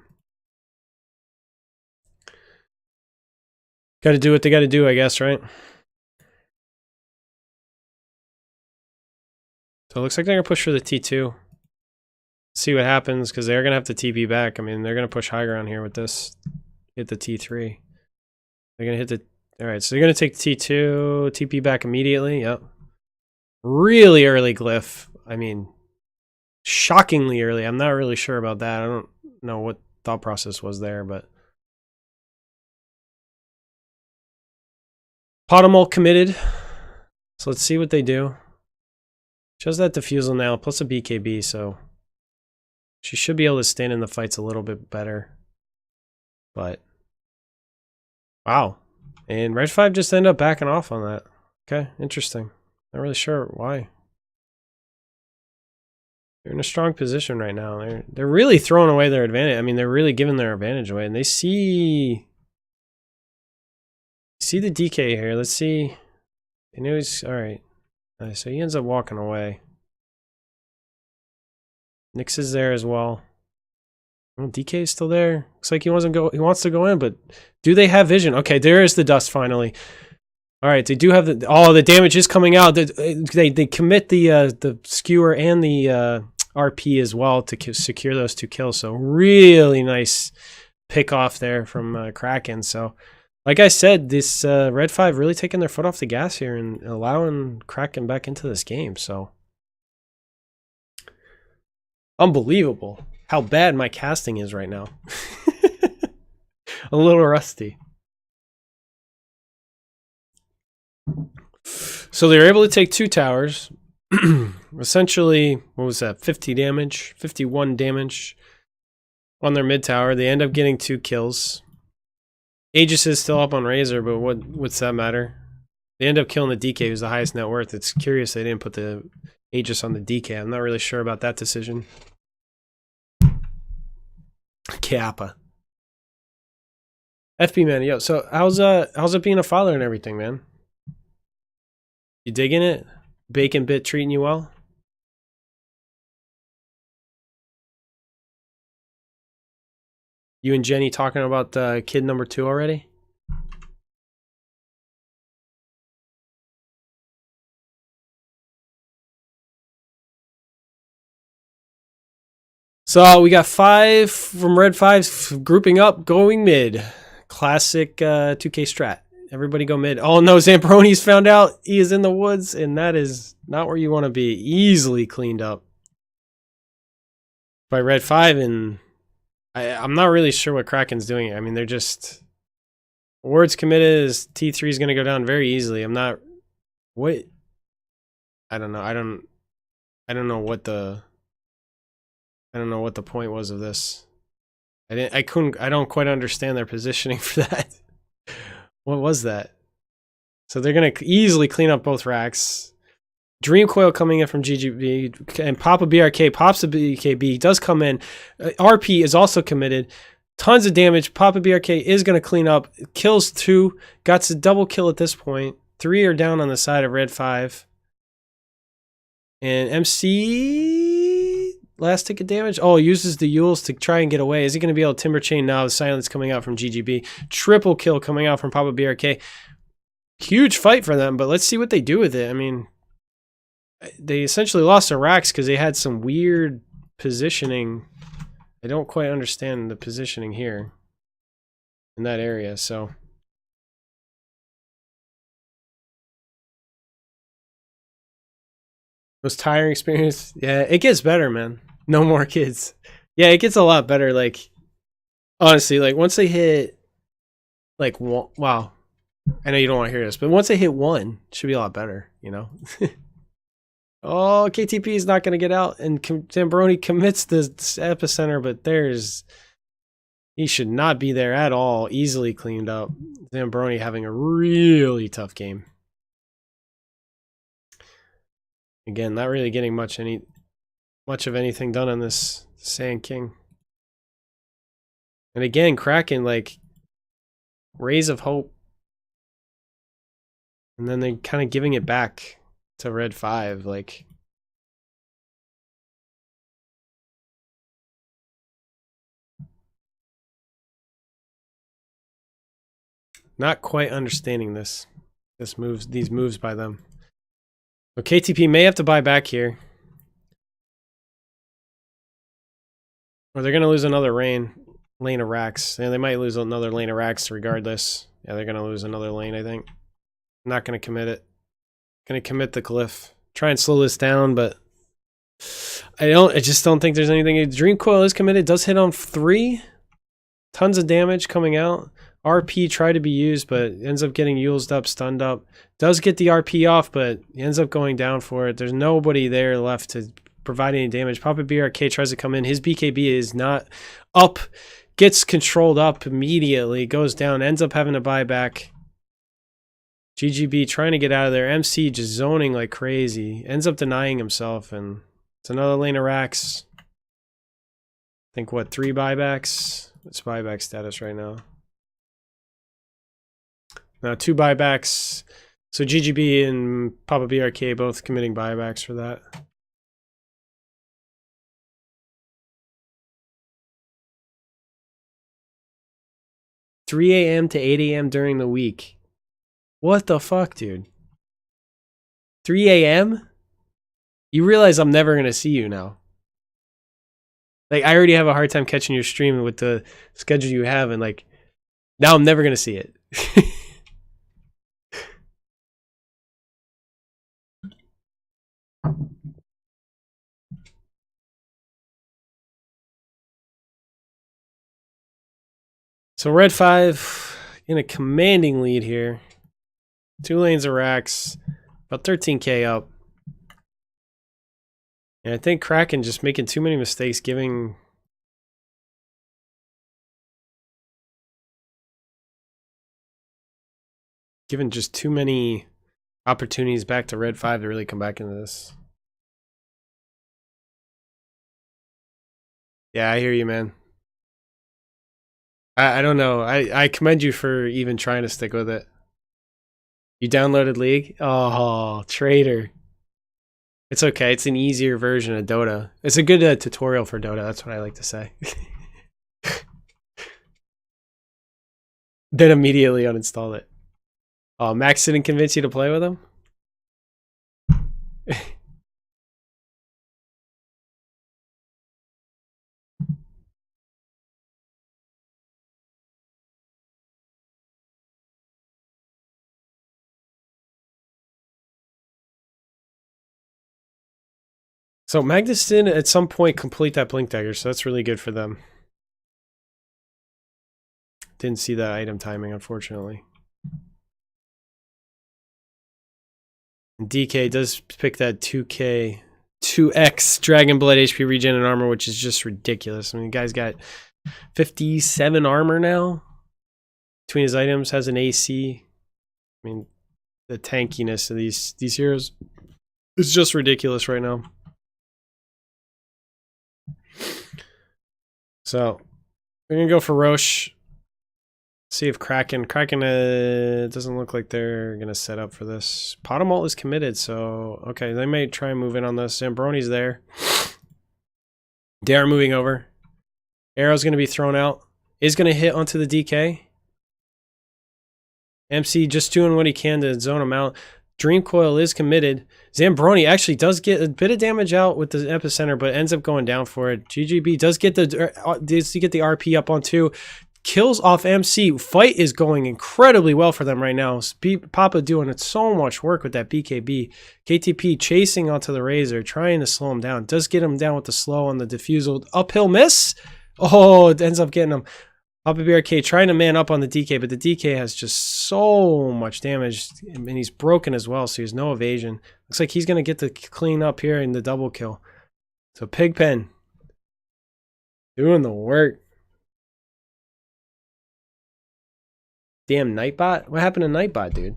Gotta do what they gotta do, I guess, right? So it looks like they're going to push for the T2. See what happens, because they're going to have to TP back. I mean, they're going to push high ground here with this. Hit the T3. They're going to hit the... Alright, so they're going to take the T2, TP back immediately. Yep. Really early glyph. I mean, shockingly early. I'm not really sure about that. I don't know what thought process was there, but... Potamol committed. So let's see what they do. She has that defusal now, plus a BKB, so... She should be able to stand in the fights a little bit better. But, wow. And Red 5 just ended up backing off on that. Okay, interesting. Not really sure why. They're in a strong position right now. They're really throwing away their advantage. I mean, they're really giving their advantage away. And they see the DK here. Let's see. They know he's... Alright. So he ends up walking away. Nyx is there as well. Oh, DK is still there. Looks like he wants to go in, but do they have vision? Okay, there is the dust finally. All right, they do have the... Oh, the damage is coming out. They commit the skewer and the RP as well to secure those 2 kills. So really nice pick off there from Kraken. So like I said, this Red 5 really taking their foot off the gas here and allowing Kraken back into this game. So unbelievable how bad my casting is right now. A little rusty. So they were able to take 2 towers. Essentially, what was that? 50 damage, 51 damage on their mid tower. They end up getting 2 kills. Aegis is still up on Razor, but what's that matter? They end up killing the DK, who's the highest net worth. It's curious they didn't put the Aegis on the DK. I'm not really sure about that decision. Kappa. FB man, yo, so how's it being a father and everything, man? You digging it? Bacon Bit treating you well? You and Jenny talking about kid number 2 already? So we got 5 from Red 5 grouping up, going mid. Classic 2K strat. Everybody go mid. Oh no, Zambroni's found out he is in the woods, and that is not where you want to be. Easily cleaned up by Red 5, and I'm not really sure what Kraken's doing. I mean, they're just... Words committed is T3 is going to go down very easily. I'm not... What? I don't know. I don't know what the... I don't know what the point was of this. I don't quite understand their positioning for that. What was that? So they're going to easily clean up both racks. Dream Coil coming in from GGB, and Papa BRK pops the BKB, does come in. RP is also committed. Tons of damage. Papa BRK is going to clean up. Kills 2. Got a double kill at this point. 3 are down on the side of Red 5. And MC, last ticket damage. Oh, uses the Yules to try and get away. Is he going to be able to Timber Chain now? The silence coming out from GGB. Triple kill coming out from Papa BRK. Huge fight for them, but let's see what they do with it. I mean, they essentially lost their racks because they had some weird positioning. I don't quite understand the positioning here in that area, so. Most tiring experience? Yeah, it gets better, man. No more kids. Yeah, it gets a lot better. Like, honestly, like once they hit, like, wow. I know you don't want to hear this, but once they hit 1, it should be a lot better, you know? Oh, KTP is not going to get out, and Zambroni commits the epicenter, but he should not be there at all. Easily cleaned up. Zambroni having a really tough game. Again, not really getting much of anything done on this Sand King. And again, Kraken, like, rays of hope. And then they kind of giving it back to Red 5, like. Not quite understanding these moves by them. So KTP may have to buy back here. Or they're going to lose another lane of racks. And they might lose another lane of racks regardless. Yeah, they're going to lose another lane, I think. I'm not going to commit it. Going to commit the glyph. Try and slow this down, but I just don't think there's anything. Dream Coil is committed. Does hit on 3. Tons of damage coming out. RP tried to be used, but ends up getting Yulesed up, stunned up. Does get the RP off, but ends up going down for it. There's nobody there left to provide any damage. Papa BRK tries to come in. His BKB is not up. Gets controlled up immediately. Goes down. Ends up having to buy back. GGB trying to get out of there. MC just zoning like crazy. Ends up denying himself, and it's another lane of racks. I think, what, 3 buybacks? What's buyback status right now? Now 2 buybacks. So GGB and Papa BRK both committing buybacks for that. $3 a.m. to 8 a.m. during the week. What the fuck, dude? 3 a.m.? You realize I'm never going to see you now. Like, I already have a hard time catching your stream with the schedule you have, and like, now I'm never going to see it. So Red 5 in a commanding lead here. 2 lanes of racks, about 13k up. And I think Kraken just making too many mistakes, giving just too many opportunities back to Red 5 to really come back into this. Yeah, I hear you, man. I don't know. I commend you for even trying to stick with it. You downloaded League? Oh, traitor. It's okay. It's an easier version of Dota. It's a good tutorial for Dota. That's what I like to say. Then immediately uninstalled it. Oh, Max didn't convince you to play with him? So Magnus did at some point complete that Blink Dagger, so that's really good for them. Didn't see that item timing, unfortunately. And DK does pick that 2K, 2X Dragon Blood HP regen and armor, which is just ridiculous. I mean, the guy's got 57 armor now. Between his items, has an AC. I mean, the tankiness of these heroes is just ridiculous right now. So, we're going to go for Roche. See if Kraken doesn't look like they're going to set up for this. Potamalt is committed, so okay, they may try and move in on this. Zambroni's there. They are moving over. Arrow's going to be thrown out. Is going to hit onto the DK. MC just doing what he can to zone him out. Dream Coil is committed. Zambroni actually does get a bit of damage out with the epicenter, but ends up going down for it. GGB does get the RP up on 2. Kills off MC. Fight is going incredibly well for them right now. Papa doing so much work with that BKB. KTP chasing onto the Razor, trying to slow him down. Does get him down with the slow on the defusal. Uphill miss. Oh, it ends up getting him. Papa BRK trying to man up on the DK, but the DK has just so much damage, and he's broken as well, so he has no evasion. Looks like he's going to get the clean up here in the double kill. So Pigpen doing the work. Damn Nightbot? What happened to Nightbot, dude?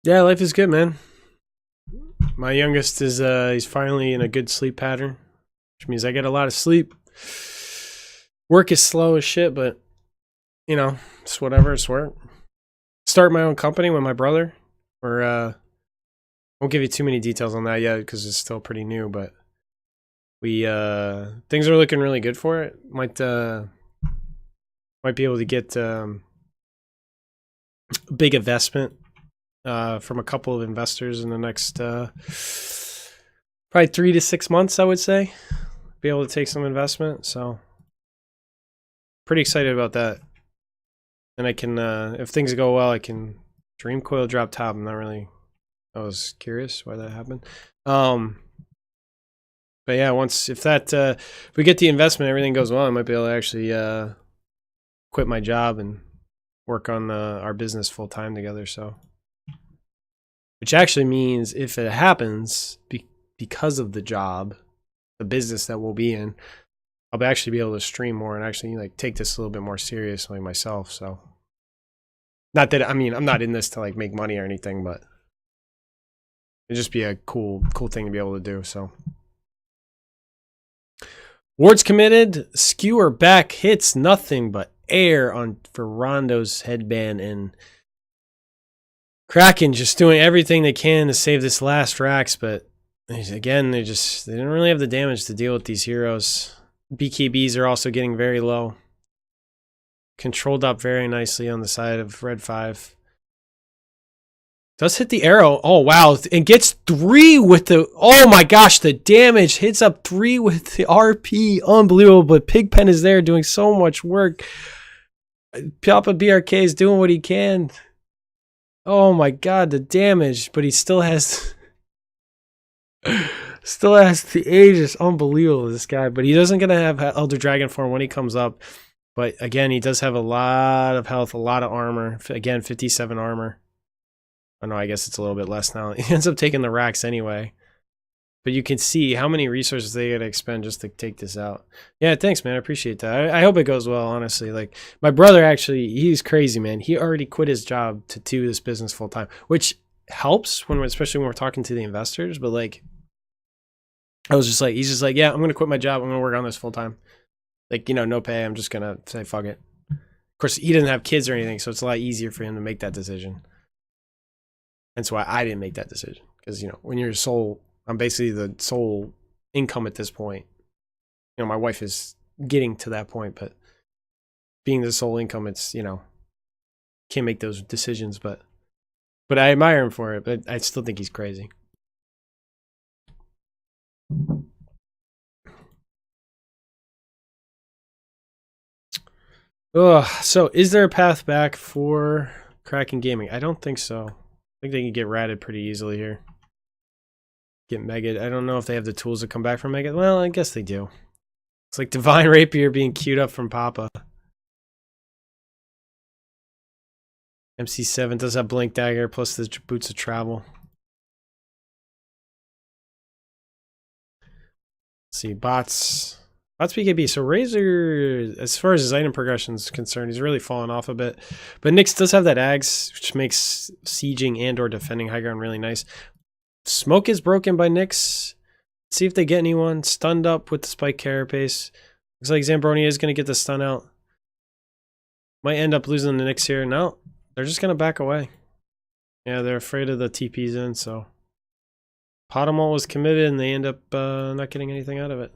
Yeah, life is good, man. My youngest is he's finally in a good sleep pattern, which means I get a lot of sleep. Work is slow as shit, but you know, it's whatever, it's work. Start my own company with my brother. Or won't give you too many details on that yet because it's still pretty new, but we things are looking really good for it. Might be able to get big investment from a couple of investors in the next probably 3 to 6 months, I would say. Be able to take some investment, so pretty excited about that. And I can, if things go well, I can Dream Coil drop top. I'm not really, I was curious why that happened. But yeah, if we get the investment, everything goes well, I might be able to actually quit my job and work on our business full time together. So. Which actually means if it happens because of the job, the business that we'll be in, I'll actually be able to stream more and actually like take this a little bit more seriously myself. So, not that, I mean, I'm not in this to like make money or anything, but it'd just be a cool thing to be able to do. So, Ward's committed. Skewer back hits nothing but air for Rondo's headband, and Kraken just doing everything they can to save this last Rax, but again, they didn't really have the damage to deal with these heroes. BKBs are also getting very low. Controlled up very nicely on the side of Red 5. Does hit the arrow. Oh, wow. And gets 3 with the... Oh, my gosh. The damage hits up 3 with the RP. Unbelievable. But Pigpen is there doing so much work. Papa BRK is doing what he can. Oh my god, the damage, but he still has the age. It's unbelievable, this guy. But he doesn't gonna have Elder Dragon form when he comes up. But again, he does have a lot of health, a lot of armor. Again, 57 armor. I know, I guess it's a little bit less now. He ends up taking the racks anyway. But you can see how many resources they gotta expend just to take this out. Yeah, thanks, man. I appreciate that. I hope it goes well, honestly. Like, my brother actually, he's crazy, man. He already quit his job to do this business full time, which helps when, especially when we're talking to the investors. But like, I was just like, he's just like, yeah, I'm gonna quit my job. I'm gonna work on this full time. Like, you know, no pay. I'm just gonna say fuck it. Of course, he doesn't have kids or anything, so it's a lot easier for him to make that decision. That's why I didn't make that decision, because you know, when you're sole, I'm basically the sole income at this point. You know, my wife is getting to that point, but being the sole income, it's, you know, can't make those decisions. But I admire him for it. But I still think he's crazy. So is there a path back for Kraken Gaming? I don't think so. I think they can get ratted pretty easily here. Get Mega. I don't know if they have the tools to come back from Mega. Well, I guess they do. It's like Divine Rapier being queued up from Papa. MC7 does have Blink Dagger plus the Boots of Travel. Let's see, bots BKB. So Razor, as far as his item progression is concerned, he's really fallen off a bit. But Nyx does have that Ags, which makes sieging and or defending high ground really nice. Smoke is broken by Nyx. Let's see if they get anyone. Stunned up with the Spike Carapace. Looks like Zambronia is going to get the stun out. Might end up losing the Nyx here. No, they're just going to back away. Yeah, they're afraid of the TPs in, so. Potamol was committed and they end up not getting anything out of it.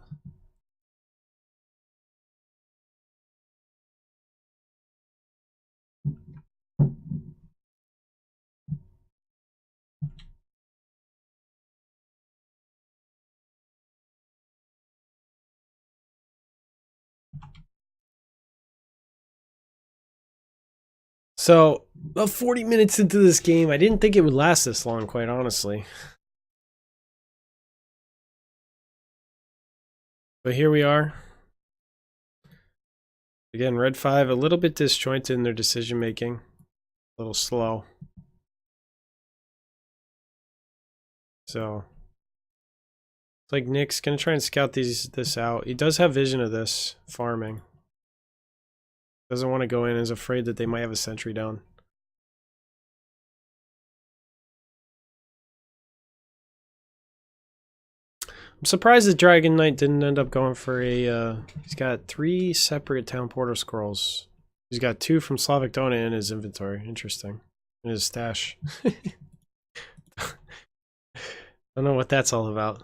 So, about 40 minutes into this game, I didn't think it would last this long, quite honestly. But here we are. Again, Red 5, a little bit disjointed in their decision making. A little slow. So, it's like Nick's going to try and scout this out. He does have vision of this, farming. Doesn't want to go in, is afraid that they might have a sentry down. I'm surprised the Dragon Knight didn't end up going for a, he's got 3 separate Town Porter scrolls. He's got 2 from Slavic Dona in his inventory. Interesting. In his stash. I don't know what that's all about.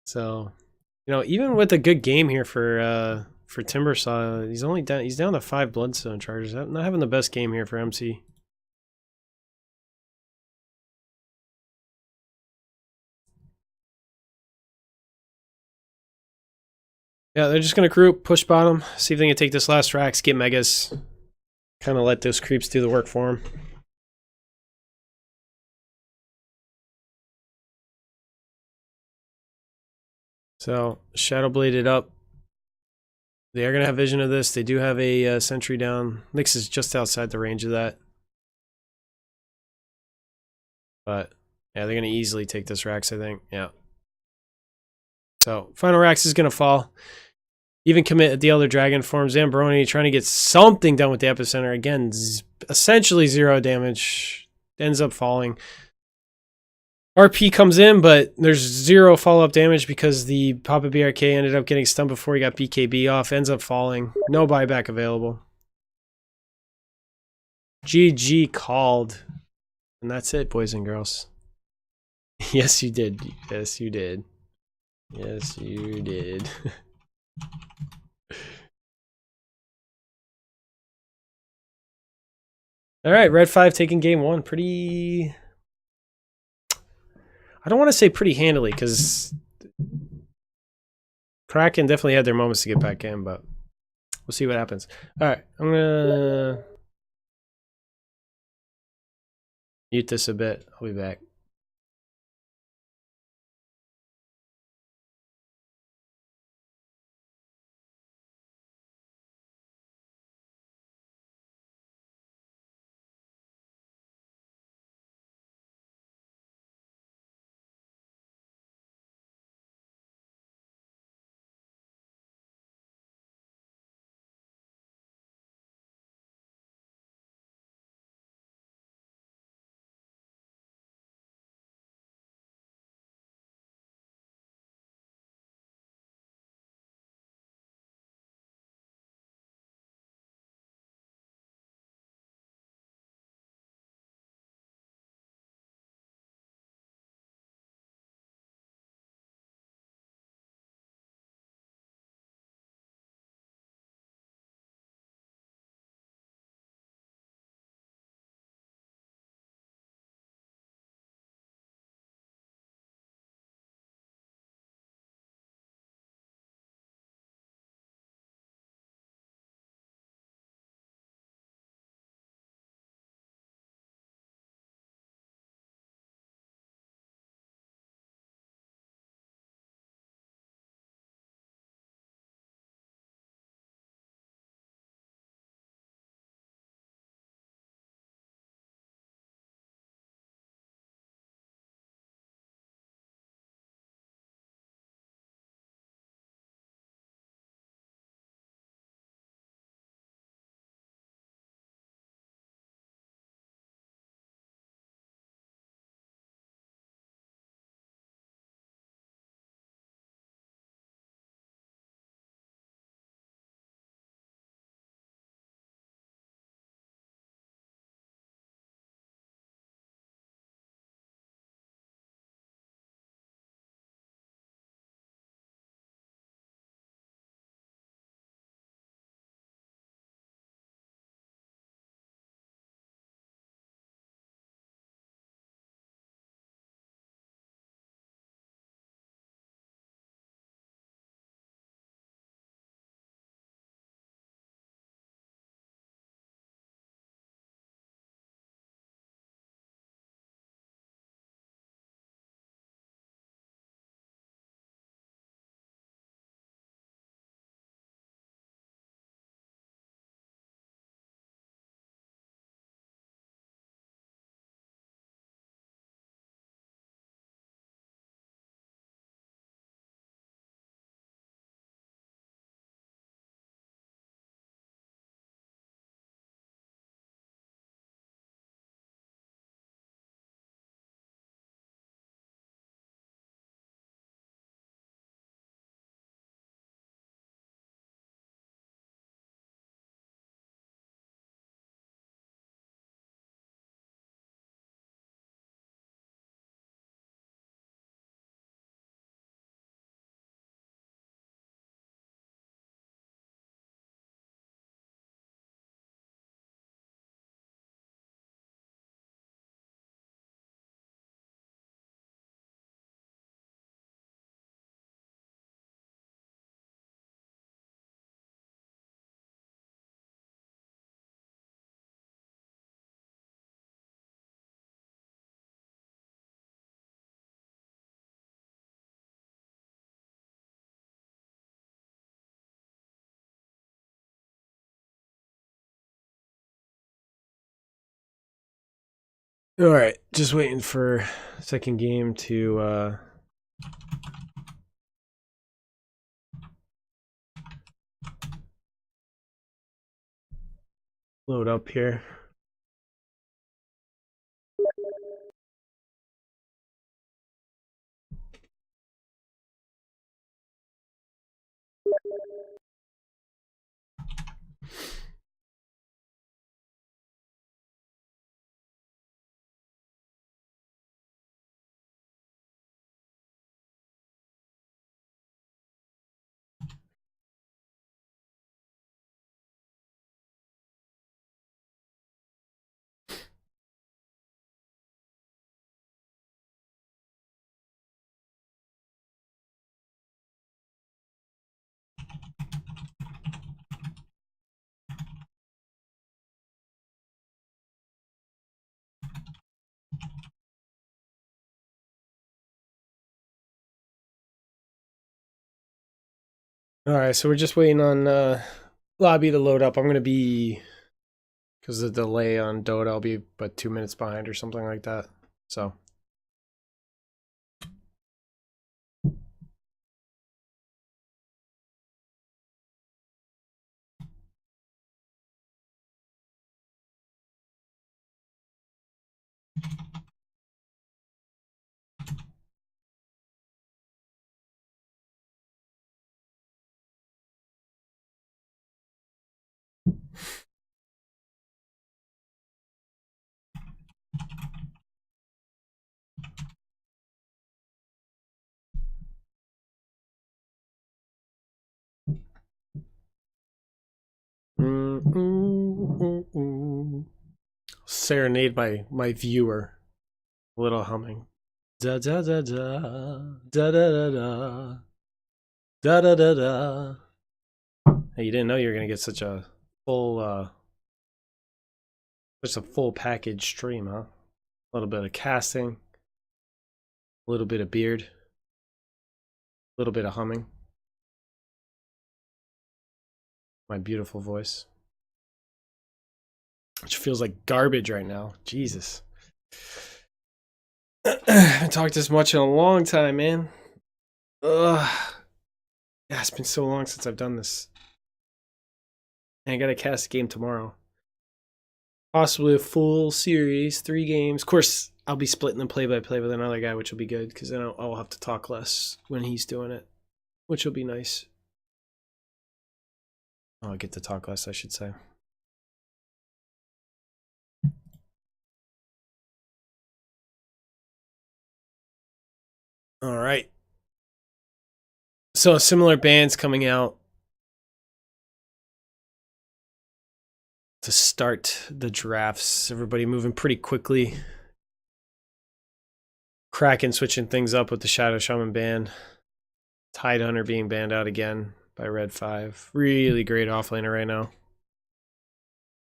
So, you know, even with a good game here for Timbersaw, he's down to 5 Bloodstone charges. Not having the best game here for MC. Yeah, they're just gonna group, push bottom, see if they can take this last racks, get megas, kind of let those creeps do the work for them. So Shadow Bladed up. They are gonna have vision of this. They do have a sentry down. Nyx is just outside the range of that, but yeah, they're gonna easily take this racks, I think. Yeah. So final racks is gonna fall. Even commit at the Elder Dragon form. Zambroni trying to get something done with the Epicenter. Again, essentially 0 damage. Ends up falling. RP comes in, but there's 0 follow-up damage because the Papa BRK ended up getting stunned before he got BKB off. Ends up falling. No buyback available. GG called. And that's it, boys and girls. Yes, you did. Yes, you did. Yes, you did. All right, Red 5 taking game 1. Pretty... I don't want to say pretty handily, because Kraken definitely had their moments to get back in, but we'll see what happens. All right, I'm going to mute this a bit. I'll be back. All right, just waiting for second game to load up here. All right, so we're just waiting on lobby to load up. I'm gonna be, because of the delay on Dota, I'll be about 2 minutes behind or something like that. So. Serenade my viewer. A little humming. Da da da da da da da da da da da da. Hey, you didn't know you were gonna get such a full just a full package stream, huh? A little bit of casting, a little bit of beard, a little bit of humming. My beautiful voice. Which feels like garbage right now. Jesus. I haven't talked this much in a long time, man. Ugh. Yeah, it's been so long since I've done this. And I gotta cast a game tomorrow. Possibly a full series, 3 games. Of course, I'll be splitting the play-by-play with another guy, which will be good, because then I'll have to talk less when he's doing it, which will be nice. Oh, I get to talk less, I should say. All right. So similar bands coming out to start the drafts. Everybody moving pretty quickly. Kraken switching things up with the Shadow Shaman ban. Tidehunter being banned out again by Red 5. Really great offlaner right now.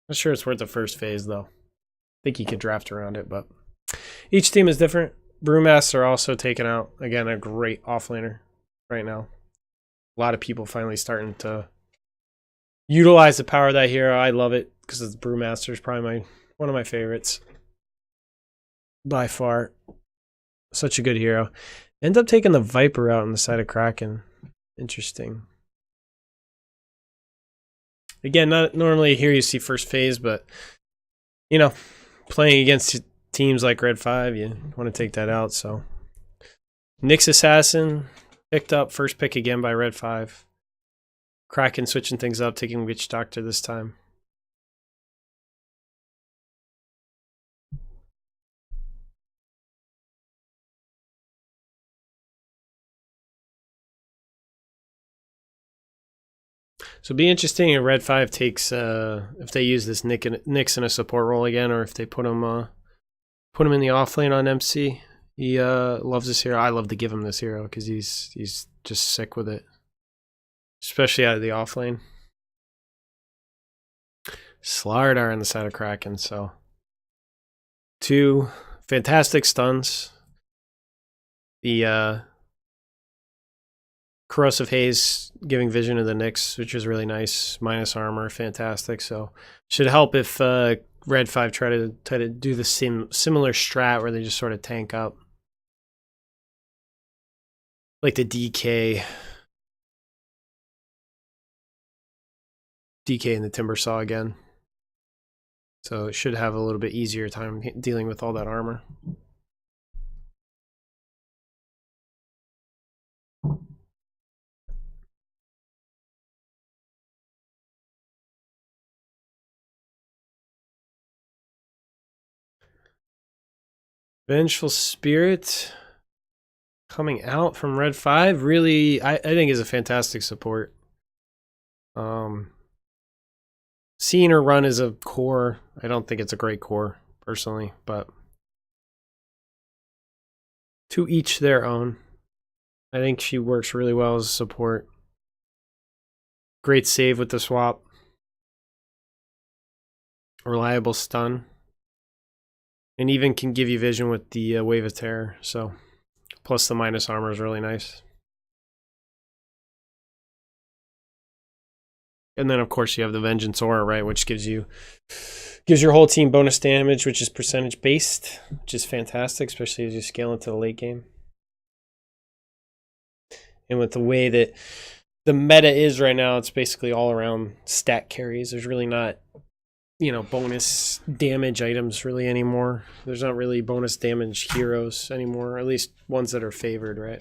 Not sure it's worth the first phase though. I think you could draft around it, but each team is different. Brewmasters are also taken out. Again, a great offlaner right now. A lot of people finally starting to utilize the power of that hero. I love it because it's Brewmaster is probably one of my favorites by far. Such a good hero. End up taking the Viper out on the side of Kraken. Interesting. Again, not normally here you see first phase, but you know, playing against teams like Red 5, you want to take that out. So Nyx Assassin picked up, first pick again by Red 5. Kraken switching things up, taking Witch Doctor this time. So it'd be interesting if Red 5 takes if they use this Nyx in a support role again, or if they put him in the off lane on MC. He loves this hero. I love to give him this hero because he's just sick with it, especially out of the off lane. Slardar on the side of Kraken. So 2 fantastic stuns. The Corrosive Haze giving vision to the Nyx, which is really nice. Minus armor, fantastic. So should help if Red 5 try to do the similar strat where they just sort of tank up. Like the DK in the Timber Saw again. So it should have a little bit easier time dealing with all that armor. Vengeful Spirit coming out from Red 5 really, I think, is a fantastic support. Seeing her run as a core, I don't think it's a great core, personally, but to each their own. I think she works really well as a support. Great save with the swap. Reliable stun. And even can give you vision with the Wave of Terror. So, plus the minus armor is really nice. And then, of course, you have the Vengeance Aura, right, which gives your whole team bonus damage, which is percentage based, which is fantastic, especially as you scale into the late game. And with the way that the meta is right now, it's basically all around stat carries. There's really not, bonus damage items really anymore. There's not really bonus damage heroes anymore, at least ones that are favored, right?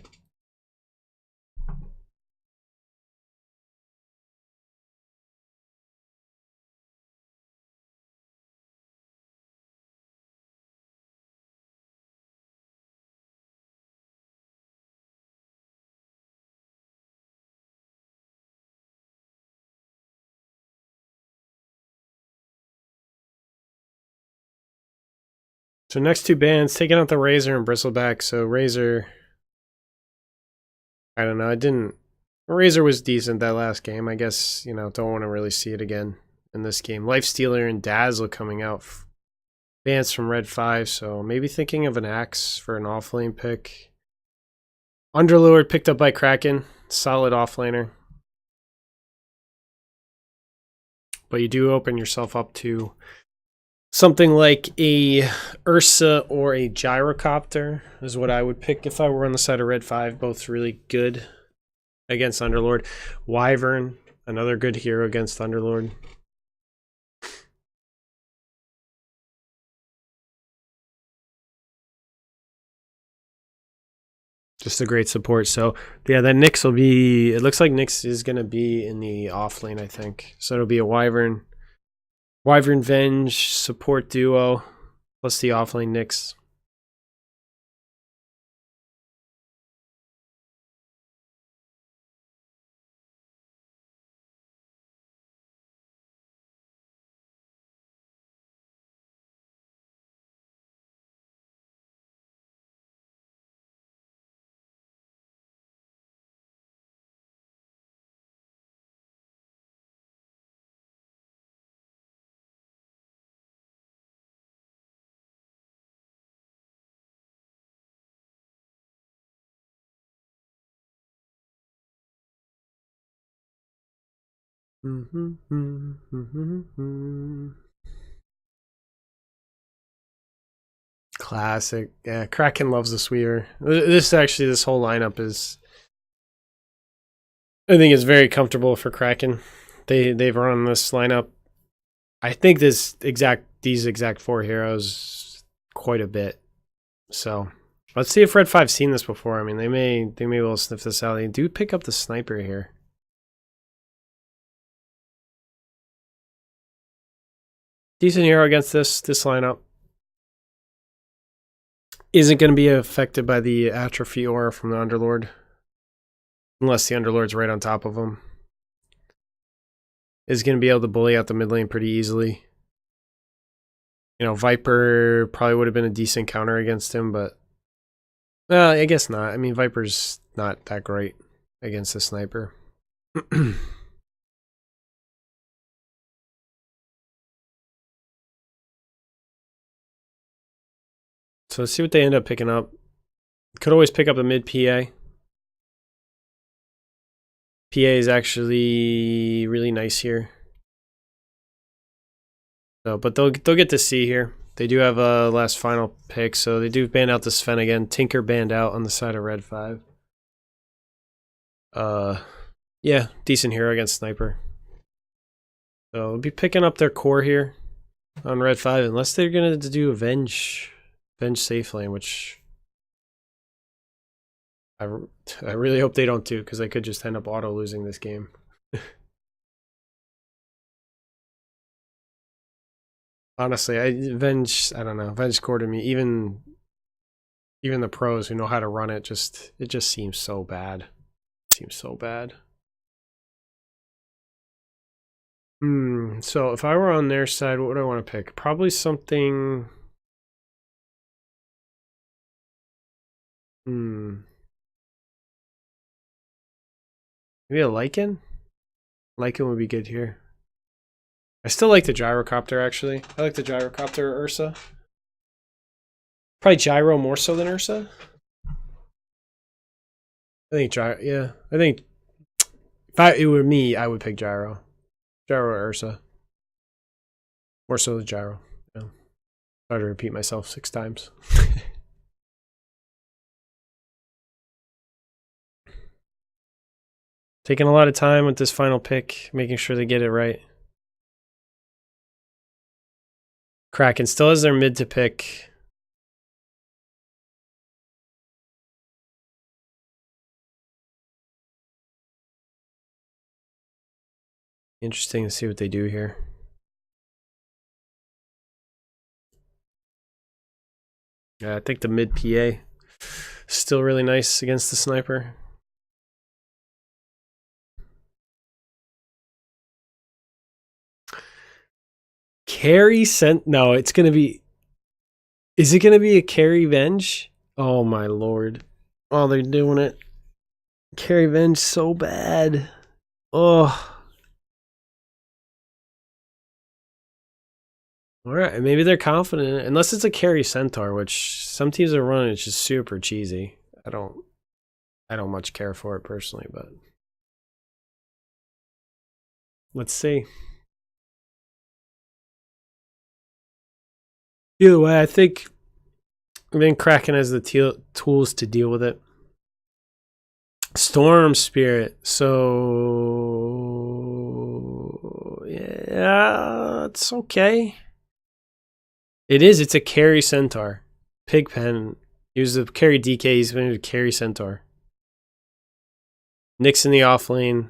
So next two bands, taking out the Razor and Bristleback. So Razor, I don't know. Razor was decent that last game. I guess, don't want to really see it again in this game. Lifestealer and Dazzle coming out. Bands from Red 5, so maybe thinking of an Axe for an offlane pick. Underlord picked up by Kraken. Solid offlaner. But you do open yourself up to something like a Ursa or a Gyrocopter is what I would pick if I were on the side of Red 5. Both really good against Underlord. Wyvern, another good hero against Underlord. Just a great support. So yeah, then Nyx will be, it looks like Nyx is going to be in the off lane, I think. So it'll be a Wyvern Venge support duo plus the off lane Nyx. Classic. Yeah, Kraken loves the Sweeper. This whole lineup is, I think it's very comfortable for Kraken. They've run this lineup, I think these exact four heroes quite a bit. So let's see if Red 5's seen this before. I mean, they may be able to sniff this out. They do pick up the sniper here. Decent hero against this lineup. Isn't going to be affected by the atrophy aura from the Underlord. Unless the Underlord's right on top of him. Is going to be able to bully out the mid lane pretty easily. Viper probably would have been a decent counter against him, but I guess not. I mean, Viper's not that great against the sniper. So let's see what they end up picking up. Could always pick up a mid PA. PA is actually really nice here. So, but they'll get to see here. They do have a last final pick, so they do ban out the Sven again. Tinker banned out on the side of red 5. Yeah, decent hero against Sniper. So we'll be picking up their core here on red 5, unless they're gonna do Avenge safe lane, which I really hope they don't do, because I could just end up auto losing this game. Honestly, Avenge core to me, even the pros who know how to run it, it just seems so bad. It seems so bad. So if I were on their side, what would I want to pick? Probably something. Maybe a Lycan? Lycan would be good here. I still like the Gyrocopter, actually. I like the Gyrocopter Ursa. Probably Gyro more so than Ursa. I think Gyro, yeah. I think if it were me, I would pick Gyro. Gyro or Ursa. More so than Gyro. Yeah. Sorry to repeat myself 6 times. Taking a lot of time with this final pick, making sure they get it right. Kraken still has their mid to pick. Interesting to see what they do here. Yeah, I think the mid PA still really nice against the Sniper. Carry sent. No, it's gonna be. Is it gonna be a carry Venge? Oh my lord! Oh, they're doing it. Carry Venge so bad. Oh. All right, maybe they're confident, unless it's a carry Centaur, which some teams are running. It's just super cheesy. I don't much care for it personally, but let's see. Either way, I think Kraken has the tools to deal with it. Storm Spirit, so yeah, it's okay. It is. It's a carry Centaur. Pigpen. He was a carry DK. He's been a carry Centaur. Nyx in the off lane.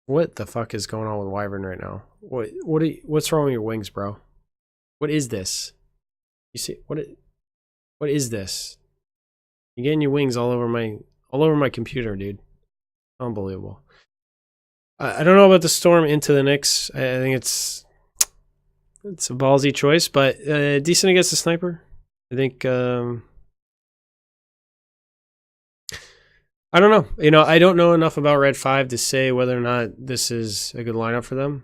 What the fuck is going on with Wyvern right now? What's wrong with your wings, bro? What is this? You see what is this? You're getting your wings all over my computer, dude. Unbelievable. I don't know about the Storm into the Nyx. I think it's a ballsy choice, but decent against the Sniper. I think I don't know. I don't know enough about Red 5 to say whether or not this is a good lineup for them.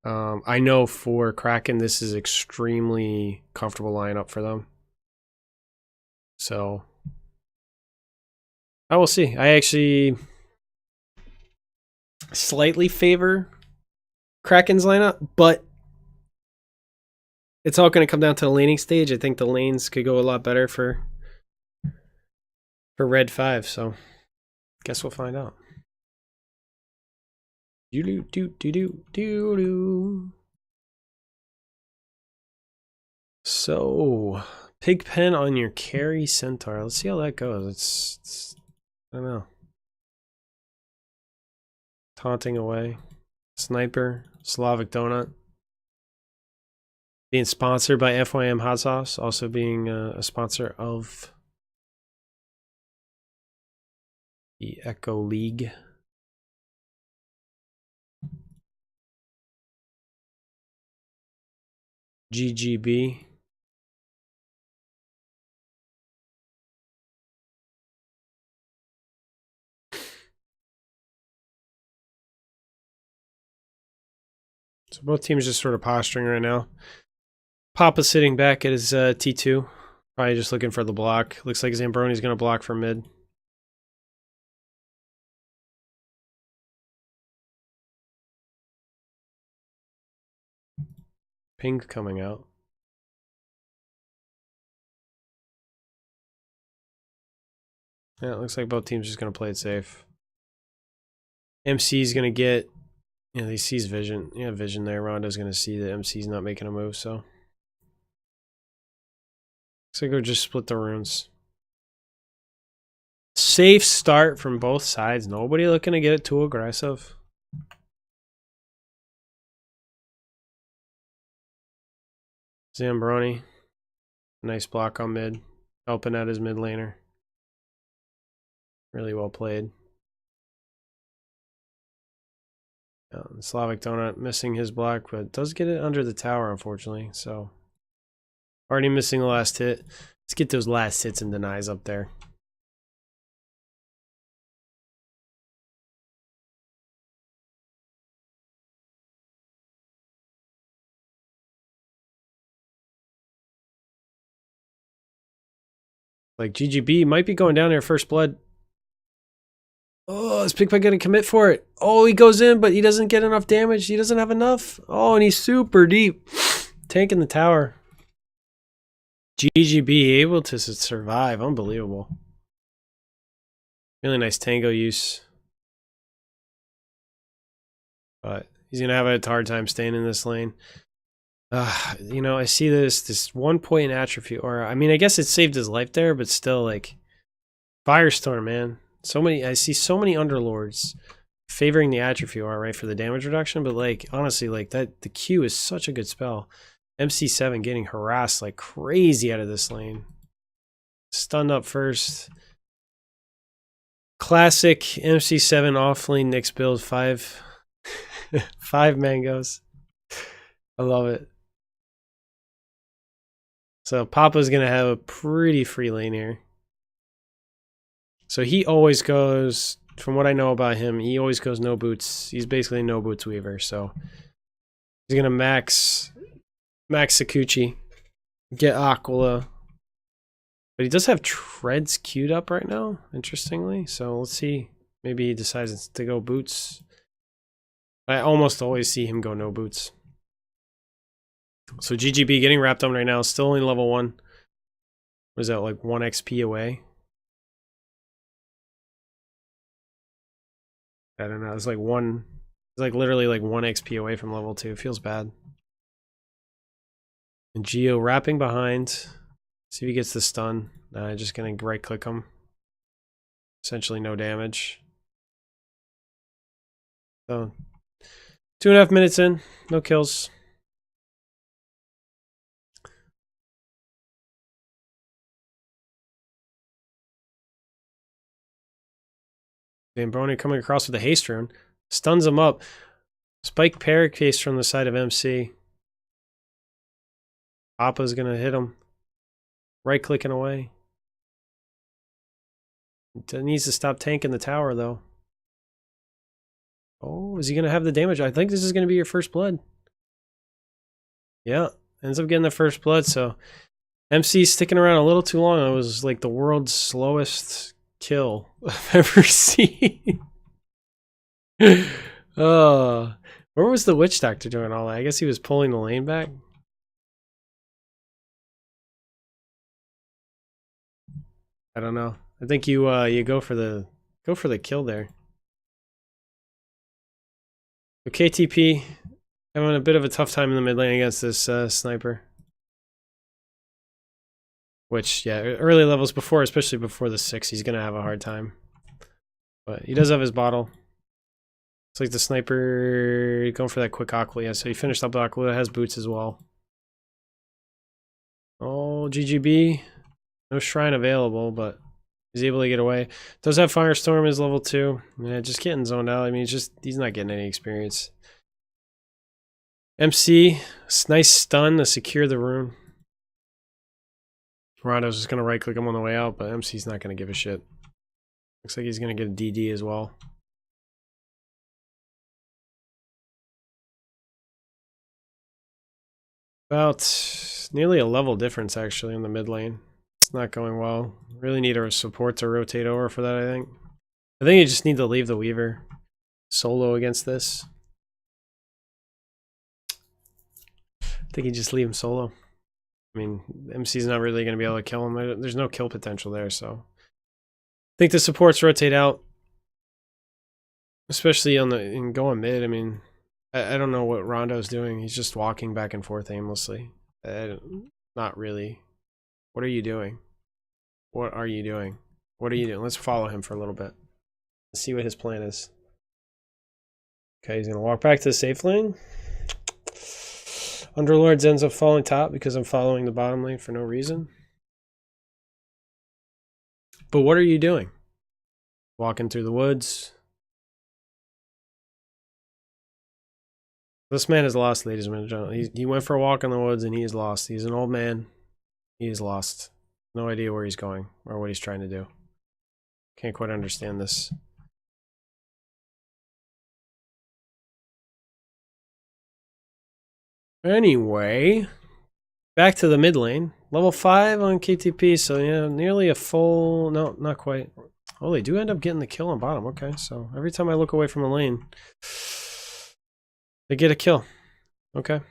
I know for Kraken, this is extremely comfortable lineup for them. So I will see. I actually slightly favor Kraken's lineup, but it's all going to come down to the laning stage. I think the lanes could go a lot better for Red 5, so guess we'll find out. So, Pigpen on your carry Centaur. Let's see how that goes. I don't know. Taunting away. Sniper. Slavic Donut. Being sponsored by FYM Hot Sauce. Also being a sponsor of the Echo League. GGB. So both teams just sort of posturing right now. Papa's sitting back at his T2. Probably just looking for the block. Looks like Zambroni's going to block from mid. ping coming out. Yeah, it looks like both teams just going to play it safe. MC's going to get... Yeah, he sees vision. Yeah, vision there. Rondo's going to see that MC's not making a move, so... Looks like we'll just split the runes. Safe start from both sides. Nobody looking to get it too aggressive. Zambroni. Nice block on mid. Helping out his mid laner. Really well played. Slavic Donut missing his block, but does get it under the tower, unfortunately. So, already missing the last hit. Let's get those last hits and denies up there. Like GGB might be going down there first blood. Oh, is Pigpeg going to commit for it? Oh, he goes in, but he doesn't get enough damage. He doesn't have enough. Oh, and he's super deep. Tanking the tower. GGB able to survive. Unbelievable. Really nice tango use. But he's going to have a hard time staying in this lane. You know, I see this 1 point atrophy. Or, I mean, I guess it saved his life there, but still, like, Firestorm, man. I see so many Underlords favoring the atrophy aura, right, for the damage reduction, but like honestly, like that the Q is such a good spell. MC7 getting harassed like crazy out of this lane. Stunned up first. Classic MC7 offlane Nyx build, 5 mangoes. I love it. So Papa's gonna have a pretty free lane here. So he always goes, from what I know about him, he always goes no boots. He's basically no boots weaver. So he's going to max Sakuchi, get Aquila. But he does have treads queued up right now, interestingly. So let's see. Maybe he decides to go boots. I almost always see him go no boots. So GGB getting wrapped up right now. Still only level 1. What is that, like 1 XP away? I don't know. It's like literally like 1 XP away from level 2. It feels bad. And Geo wrapping behind. See if he gets the stun. Just gonna right click him. Essentially no damage. So 2.5 minutes in, no kills. Zambroni coming across with a haste rune. Stuns him up. Spike paracase from the side of MC. Papa's going to hit him. Right clicking away. It needs to stop tanking the tower, though. Oh, is he going to have the damage? I think this is going to be your first blood. Yeah, ends up getting the first blood, so MC's sticking around a little too long. It was like the world's slowest kill I've ever seen. Oh, where was the witch doctor doing all that? I guess he was pulling the lane back. I don't know. I think you go for the kill there. KTP having a bit of a tough time in the mid lane against this sniper. Which, yeah, early levels before, especially before the 6, he's going to have a hard time. But he does have his bottle. It's like the sniper going for that quick Aquila. Yeah, so he finished up the Aquila, has boots as well. Oh, GGB. No shrine available, but he's able to get away. Does have Firestorm as level 2. Yeah, just getting zoned out. I mean, he's not getting any experience. MC, nice stun to secure the rune. Rondo's just going to right click him on the way out, but MC's not going to give a shit. Looks like he's going to get a DD as well. About nearly a level difference, actually, in the mid lane. It's not going well. Really need a support to rotate over for that, I think. I think you just need to leave the Weaver solo against this. think he'd just leave him solo. I mean, MC's not really going to be able to kill him. There's no kill potential there, so I think the supports rotate out, especially in going mid. I mean, I don't know what Rondo's doing. He's just walking back and forth aimlessly. Not really. What are you doing? What are you doing? What are you doing? Let's follow him for a little bit. Let's see what his plan is. Okay, he's going to walk back to the safe lane. Underlords ends up falling top because I'm following the bottom lane for no reason. But what are you doing? Walking through the woods. This man is lost, ladies and gentlemen. He went for a walk in the woods and he is lost. He's an old man. He is lost. No idea where he's going or what he's trying to do. Can't quite understand this. Anyway, back to the mid lane. Level 5 on KTP, so yeah, nearly a full... No, not quite. Oh, they do end up getting the kill on bottom. Okay, so every time I look away from a lane, they get a kill. Okay.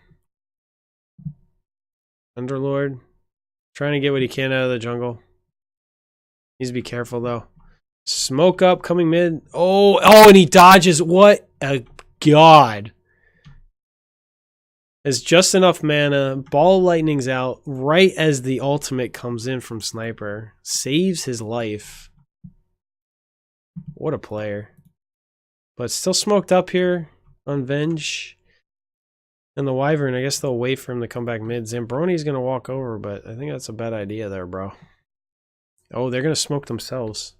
Underlord, trying to get what he can out of the jungle. Needs to be careful, though. Smoke up, coming mid. Oh, and he dodges. What a god. Has just enough mana. Ball lightning's out right as the ultimate comes in from Sniper. Saves his life. What a player. But still smoked up here on Venge. And the Wyvern, I guess they'll wait for him to come back mid. Zambroni's going to walk over, but I think that's a bad idea there, bro. Oh, they're going to smoke themselves.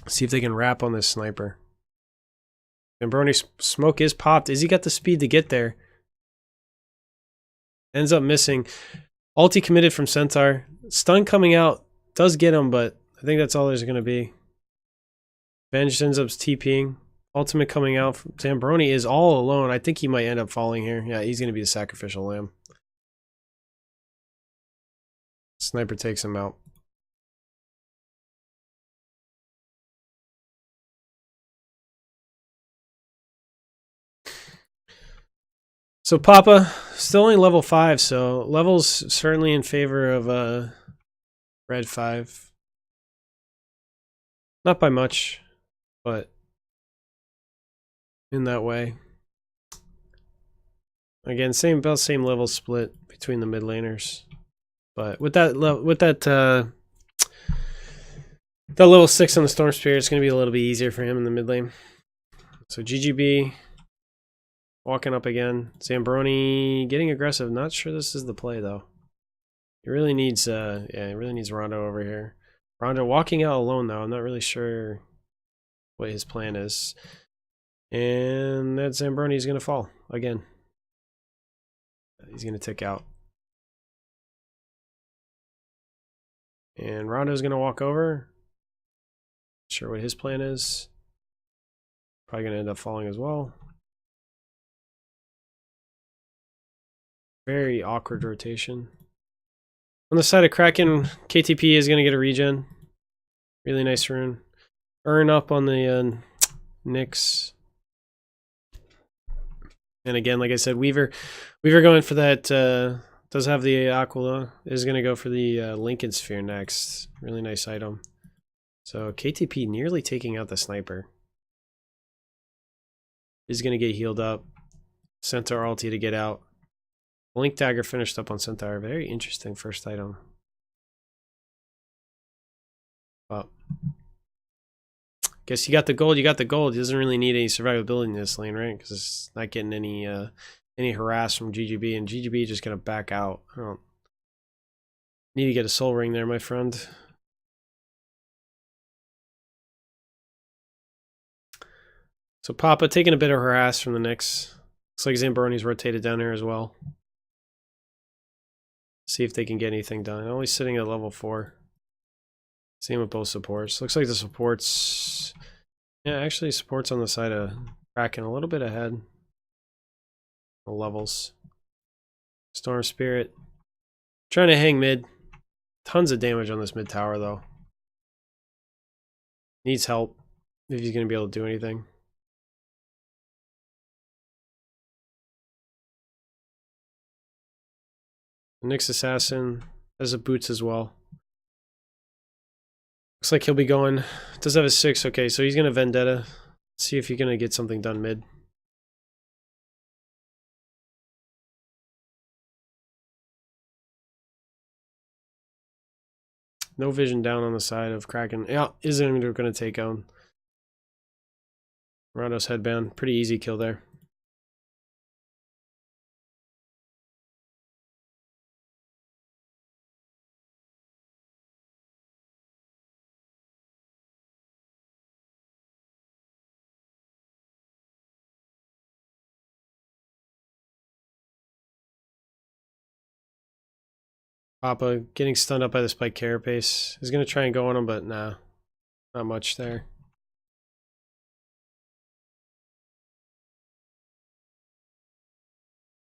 See if they can wrap on this Sniper. Zambroni's smoke is popped. Has he got the speed to get there? Ends up missing. Ulti committed from Centaur. Stun coming out. Does get him, but I think that's all there's going to be. Venge ends up TPing. Ultimate coming out. Zambroni is all alone. I think he might end up falling here. Yeah, he's going to be the sacrificial lamb. Sniper takes him out. So Papa, still only level 5, so level's certainly in favor of red 5. Not by much, but in that way. Again, about same level split between the mid laners. But with that level 6 on the Storm Spirit, it's going to be a little bit easier for him in the mid lane. So GGB walking up again. Zambroni getting aggressive. Not sure this is the play though. He really needs he really needs Rondo over here. Rondo walking out alone though. I'm not really sure what his plan is. And that Zambroni is going to fall again. He's going to tick out. And Rondo's going to walk over. Not sure what his plan is. Probably going to end up falling as well. Very awkward rotation. On the side of Kraken, KTP is going to get a regen. Really nice rune. Earn up on the Nyx. And again, like I said, Weaver going for that, does have the Aquila, is going to go for the Lincoln Sphere next. Really nice item. So KTP nearly taking out the Sniper. Is going to get healed up. Centaur ulti to get out. Blink Dagger finished up on Centaur. Very interesting first item. Well, guess you got the gold. You got the gold. He doesn't really need any survivability in this lane, right? Because it's not getting any harass from GGB, and GGB just gonna back out. I don't need to get a soul ring there, my friend. So Papa taking a bit of harass from the Nyx. Looks like Zambroni's rotated down here as well. See if they can get anything done. Only sitting at level 4. Same with both supports. Looks like the supports... Yeah, actually supports on the side of Kraken a little bit ahead. The levels. Storm Spirit. Trying to hang mid. Tons of damage on this mid tower though. Needs help if he's going to be able to do anything. Nyx Assassin has a boots as well. Looks like he'll be going. Does have a 6. Okay, so he's gonna Vendetta. See if he's gonna get something done mid. No vision down on the side of Kraken. Yeah, isn't gonna take on Rondo's headband. Pretty easy kill there. Papa getting stunned up by the spike carapace. He's gonna try and go on him, but nah. Not much there.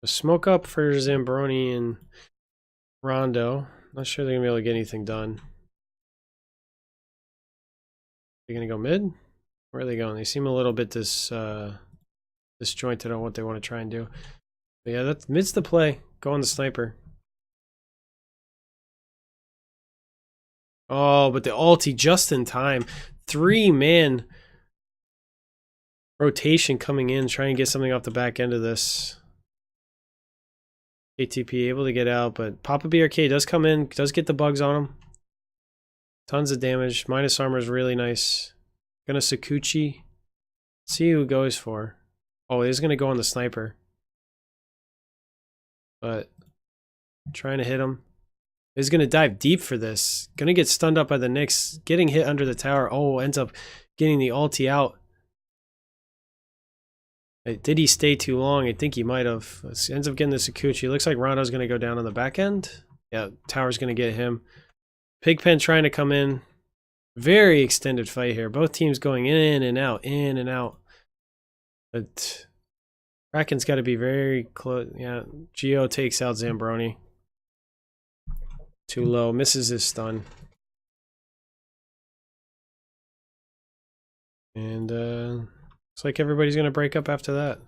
A smoke up for Zambroni and Rondo. Not sure they're gonna be able to get anything done. They're gonna go mid? Where are they going? They seem a little bit disjointed on what they want to try and do. But yeah, that's mid's the play. Go on the sniper. Oh, but the ulti just in time. 3-man rotation coming in, trying to get something off the back end of this. ATP able to get out, but Papa BRK does come in, does get the bugs on him. Tons of damage. Minus armor is really nice. Gonna Sakuchi. See who goes for. Oh, he's gonna go on the sniper. But trying to hit him. He's gonna dive deep for this. Gonna get stunned up by the Nyx. Getting hit under the tower. Oh, ends up getting the ulti out. Did he stay too long? I think he might have. Ends up getting the Sakuchi. Looks like Rondo's gonna go down on the back end. Yeah, tower's gonna get him. Pigpen trying to come in. Very extended fight here. Both teams going in and out, in and out. But Kraken's got to be very close. Yeah, Geo takes out Zambroni. Too low. Misses his stun. And looks like everybody's going to break up after that.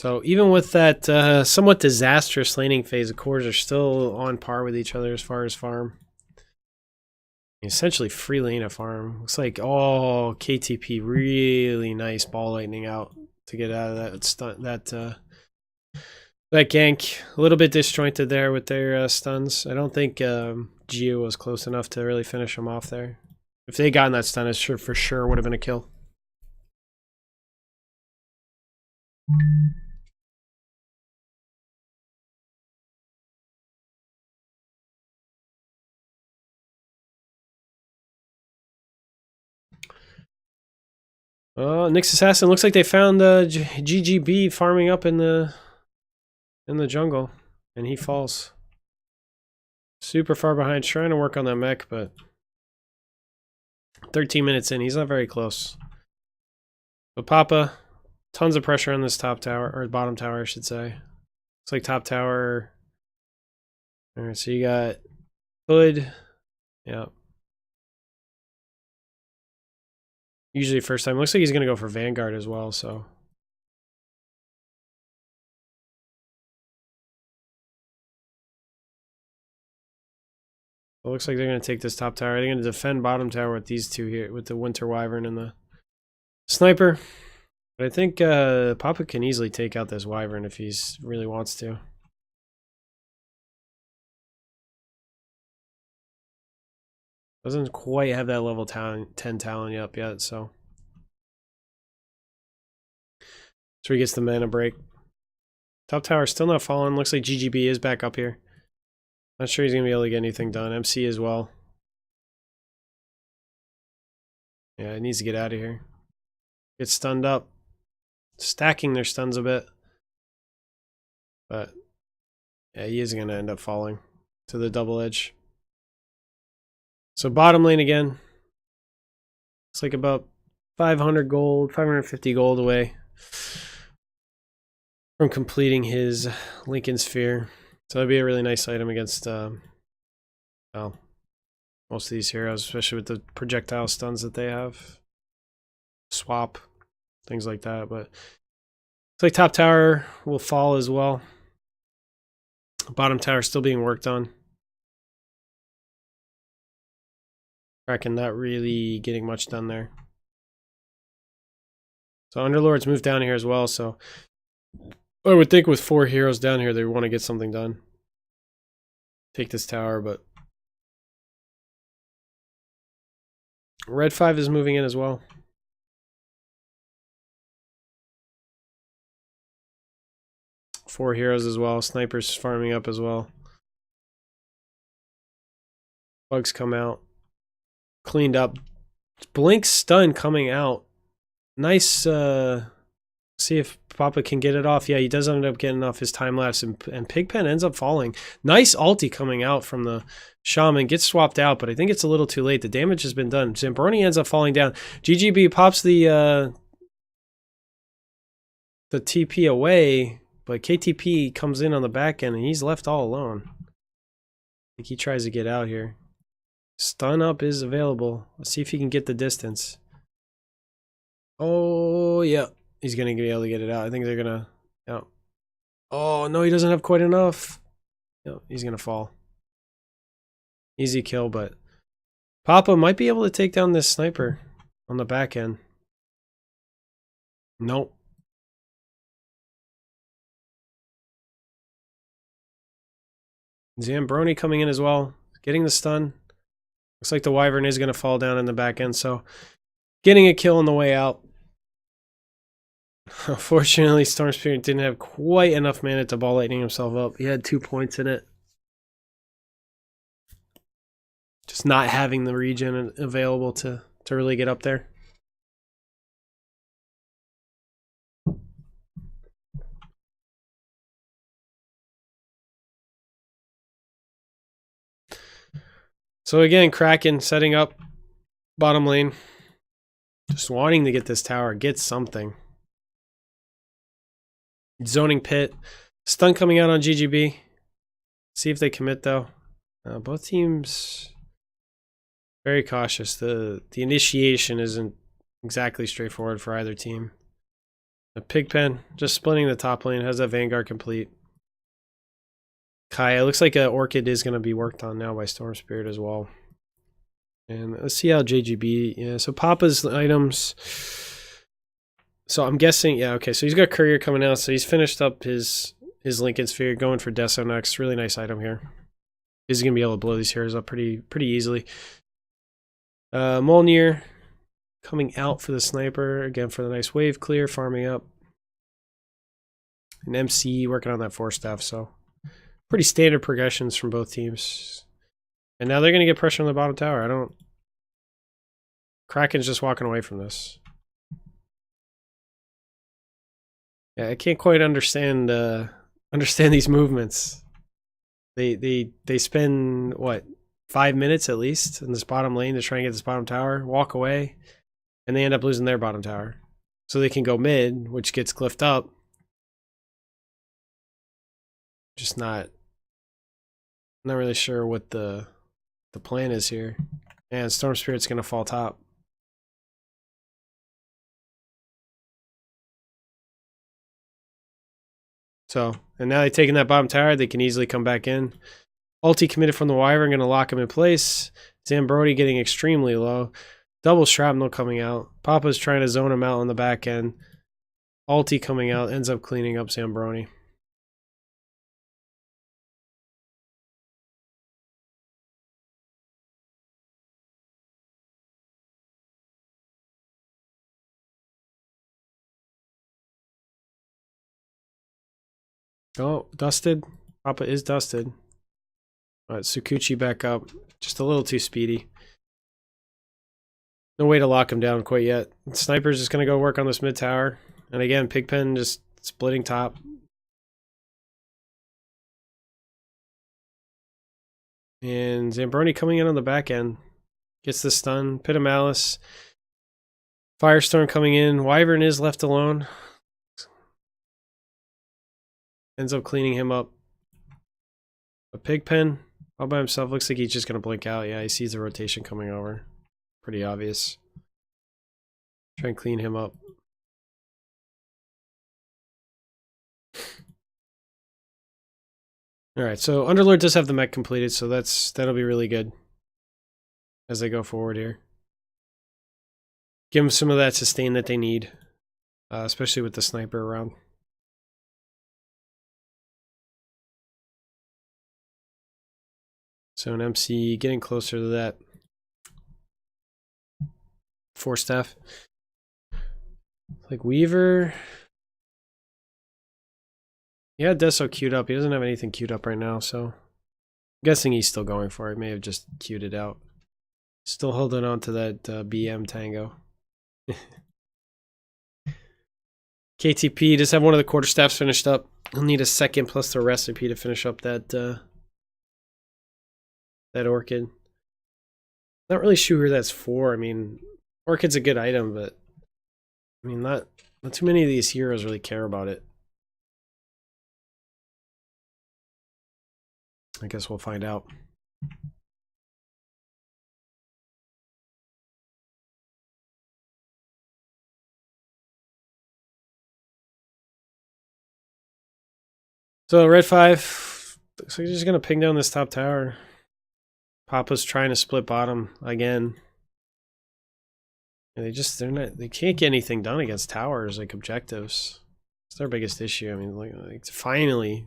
So even with that somewhat disastrous laning phase, the cores are still on par with each other as far as farm. Essentially free lane a farm. Looks like KTP really nice ball lightning out to get out of that gank. A little bit disjointed there with their stuns. I don't think Geo was close enough to really finish him off there. If they gotten that stun, it for sure would have been a kill. Nyx Assassin looks like they found GGB farming up in the jungle, and he falls. Super far behind, trying to work on that mech, but 13 minutes in, he's not very close. But Papa, tons of pressure on this top tower, or bottom tower, I should say. Looks like top tower. All right, so you got Hood. Yeah. Usually first time. Looks like he's going to go for Vanguard as well, so. It looks like they're going to take this top tower. They're going to defend bottom tower with these two here, with the Winter Wyvern and the Sniper. But I think Papa can easily take out this Wyvern if he really wants to. Doesn't quite have that level 10 talent up yet, so. So he gets the mana break. Top tower still not falling. Looks like GGB is back up here. Not sure he's going to be able to get anything done. MC as well. Yeah, he needs to get out of here. Get stunned up. Stacking their stuns a bit. But yeah, he is going to end up falling to the double edge. So bottom lane again. It's like about 500 gold, 550 gold away from completing his Lincoln Sphere. So that'd be a really nice item against well, most of these heroes, especially with the projectile stuns that they have. Swap, things like that. But it's like top tower will fall as well. Bottom tower still being worked on. Kraken not really getting much done there. So Underlords moved down here as well, so I would think with 4 heroes down here, they want to get something done. Take this tower, but Red 5 is moving in as well. Four heroes as well. Snipers farming up as well. Bugs come out. Cleaned up. Blink stun coming out. Nice. See if Papa can get it off. Yeah, he does end up getting off his time lapse, and Pigpen ends up falling. Nice ulti coming out from the Shaman. Gets swapped out, but I think it's a little too late. The damage has been done. Zambroni ends up falling down. GGB pops the TP away, but KTP comes in on the back end, and he's left all alone. I think he tries to get out here. Stun up is available. Let's see if he can get the distance. Oh, yeah. He's going to be able to get it out. I think they're going to... Yeah. Oh, no, he doesn't have quite enough. No, he's going to fall. Easy kill, but... Papa might be able to take down this sniper on the back end. Nope. Zambroni coming in as well. Getting the stun. Looks like the Wyvern is going to fall down in the back end, so... Getting a kill on the way out. Unfortunately, Storm Spirit didn't have quite enough mana to ball lightning himself up. He had 2 points in it. Just not having the regen available to really get up there. So again, Kraken setting up bottom lane. Just wanting to get this tower, get something. Zoning pit. Stun coming out on GGB. See if they commit though. Both teams very cautious. The initiation isn't exactly straightforward for either team. The Pigpen just splitting the top lane, has that Vanguard complete. Kaya, looks like an Orchid is going to be worked on now by Storm Spirit as well. And let's see how JGB, yeah, so Papa's items. So I'm guessing, yeah, okay, so he's got Courier coming out, so he's finished up his Lincoln Sphere, going for Deso next. Really nice item here. He's going to be able to blow these heroes up pretty easily. Molnir coming out for the sniper, again for the nice wave clear, farming up. And MC working on that Force Staff, so pretty standard progressions from both teams. And now they're going to get pressure on the bottom tower. Kraken's just walking away from this. Yeah, I can't quite understand these movements. They spend what, 5 minutes at least in this bottom lane to try and get this bottom tower, walk away, and they end up losing their bottom tower. So they can go mid, which gets cliffed up. Just not really sure what the plan is here. And Storm Spirit's gonna fall top. So, and now they've taken that bottom tower, they can easily come back in. Ulti committed from the Wyvern, gonna lock him in place. Zambroni getting extremely low. Double shrapnel coming out. Papa's trying to zone him out on the back end. Ulti coming out, ends up cleaning up Zambroni. Oh, dusted. Papa is dusted. All right, Sukuchi back up. Just a little too speedy. No way to lock him down quite yet. Sniper's just going to go work on this mid tower. And again, Pigpen just splitting top. And Zambroni coming in on the back end. Gets the stun. Pit of Malice. Firestorm coming in. Wyvern is left alone. Ends up cleaning him up. A Pigpen All by himself. Looks like he's just going to blink out. Yeah, he sees the rotation coming over. Pretty obvious. Try and clean him up. Alright, so Underlord does have the mech completed, so that'll be really good as they go forward here. Give them some of that sustain that they need, especially with the sniper around. So an MC getting closer to that 4 staff. Like Weaver. Yeah, Deso queued up. He doesn't have anything queued up right now, so I'm guessing he's still going for it. May have just queued it out. Still holding on to that BM Tango. KTP does have one of the quarterstaffs finished up. He'll need a second plus the recipe to finish up that that Orchid. Not really sure who that's for. I mean, Orchid's a good item, but I mean, not too many of these heroes really care about it. I guess we'll find out. So red 5 looks like he's just gonna ping down this top tower. Papa's trying to split bottom again. And they can't get anything done against towers, like objectives. It's their biggest issue. I mean, like finally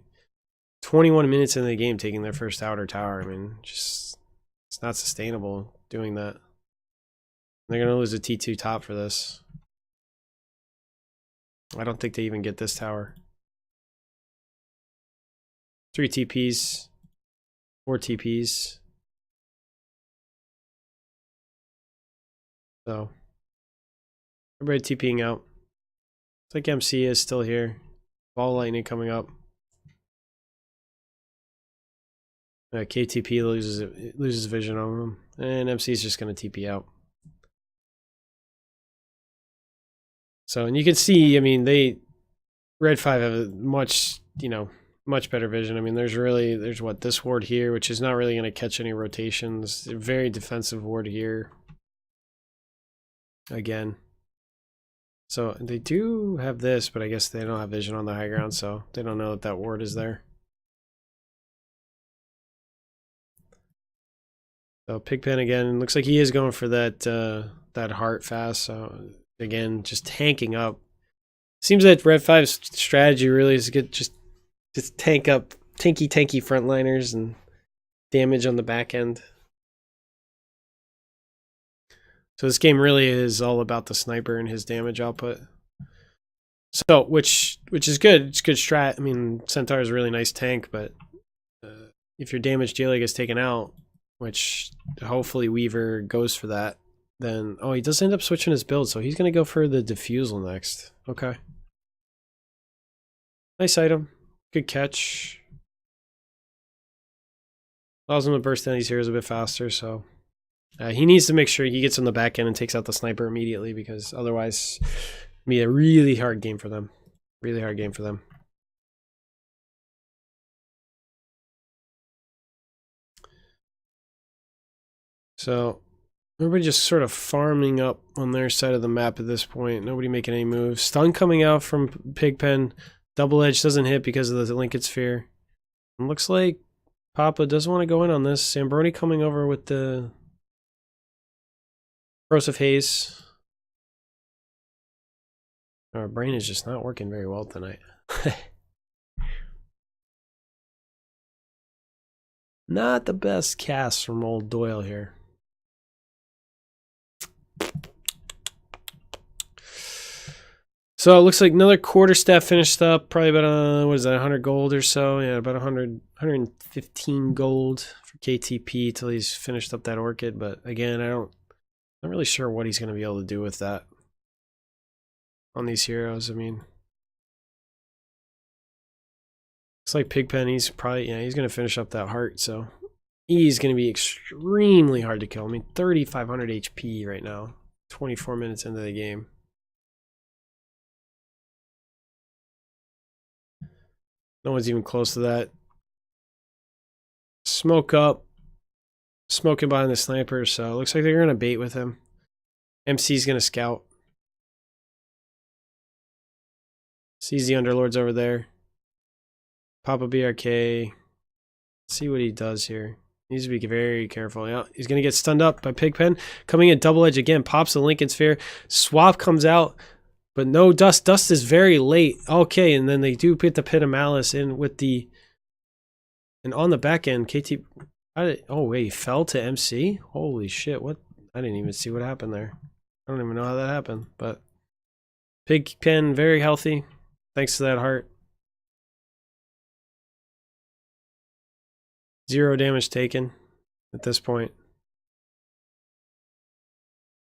21 minutes into the game taking their first outer tower. I mean, just it's not sustainable doing that. They're gonna lose a T2 top for this. I don't think they even get this tower. 3 TPs, 4 TPs. So everybody TPing out. It's like MC is still here. Ball lightning coming up. KTP loses vision on him, and MC is just going to TP out. So, and you can see, I mean, red 5 have a much better vision. I mean, there's what, this ward here, which is not really going to catch any rotations. A very defensive ward here. Again. So they do have this, but I guess they don't have vision on the high ground, so they don't know that that ward is there. So Pigpen again, looks like he is going for that heart fast. So again, just tanking up. Seems that red 5's strategy really is to get just tank up tanky frontliners and damage on the back end. So this game really is all about the sniper and his damage output. So which is good. It's good strat. I mean, Centaur is a really nice tank, but if your damage daily gets taken out, which hopefully Weaver goes for that, then he does end up switching his build, so he's gonna go for the defusal next. Okay. Nice item. Good catch. Allows him to burst down these heroes a bit faster, so he needs to make sure he gets on the back end and takes out the sniper immediately, because otherwise it'll be a really hard game for them. Really hard game for them. So everybody just sort of farming up on their side of the map at this point. Nobody making any moves. Stun coming out from Pigpen. Double edge doesn't hit because of the Linked Sphere. It looks like Papa doesn't want to go in on this. Sambroni coming over with the Corrosive Haze. Our brain is just not working very well tonight. Not the best cast from old Doyle here. So it looks like another quarterstaff finished up, probably about what is that, 100 gold or so? Yeah, about 115 gold for KTP till he's finished up that Orchid. But again, I'm not really sure what he's going to be able to do with that on these heroes. I mean, it's like Pigpen. He's probably he's going to finish up that heart, so he's going to be extremely hard to kill. I mean, 3,500 HP right now, 24 minutes into the game. No one's even close to that. Smoke up. Smoking behind the sniper, so it looks like they're going to bait with him. MC's going to scout. Sees the Underlords over there. Papa BRK. See what he does here. Needs to be very careful. Yeah, he's going to get stunned up by Pigpen. Coming in double edge again. Pops the Lincoln Sphere. Swap comes out. But no Dust. Dust is very late. Okay, and then they do put the Pit of Malice in with the... And on the back end, KT... oh, wait, he fell to MC? Holy shit, what? I didn't even see what happened there. I don't even know how that happened, but... Pigpen, very healthy. Thanks to that heart. 0 damage taken at this point.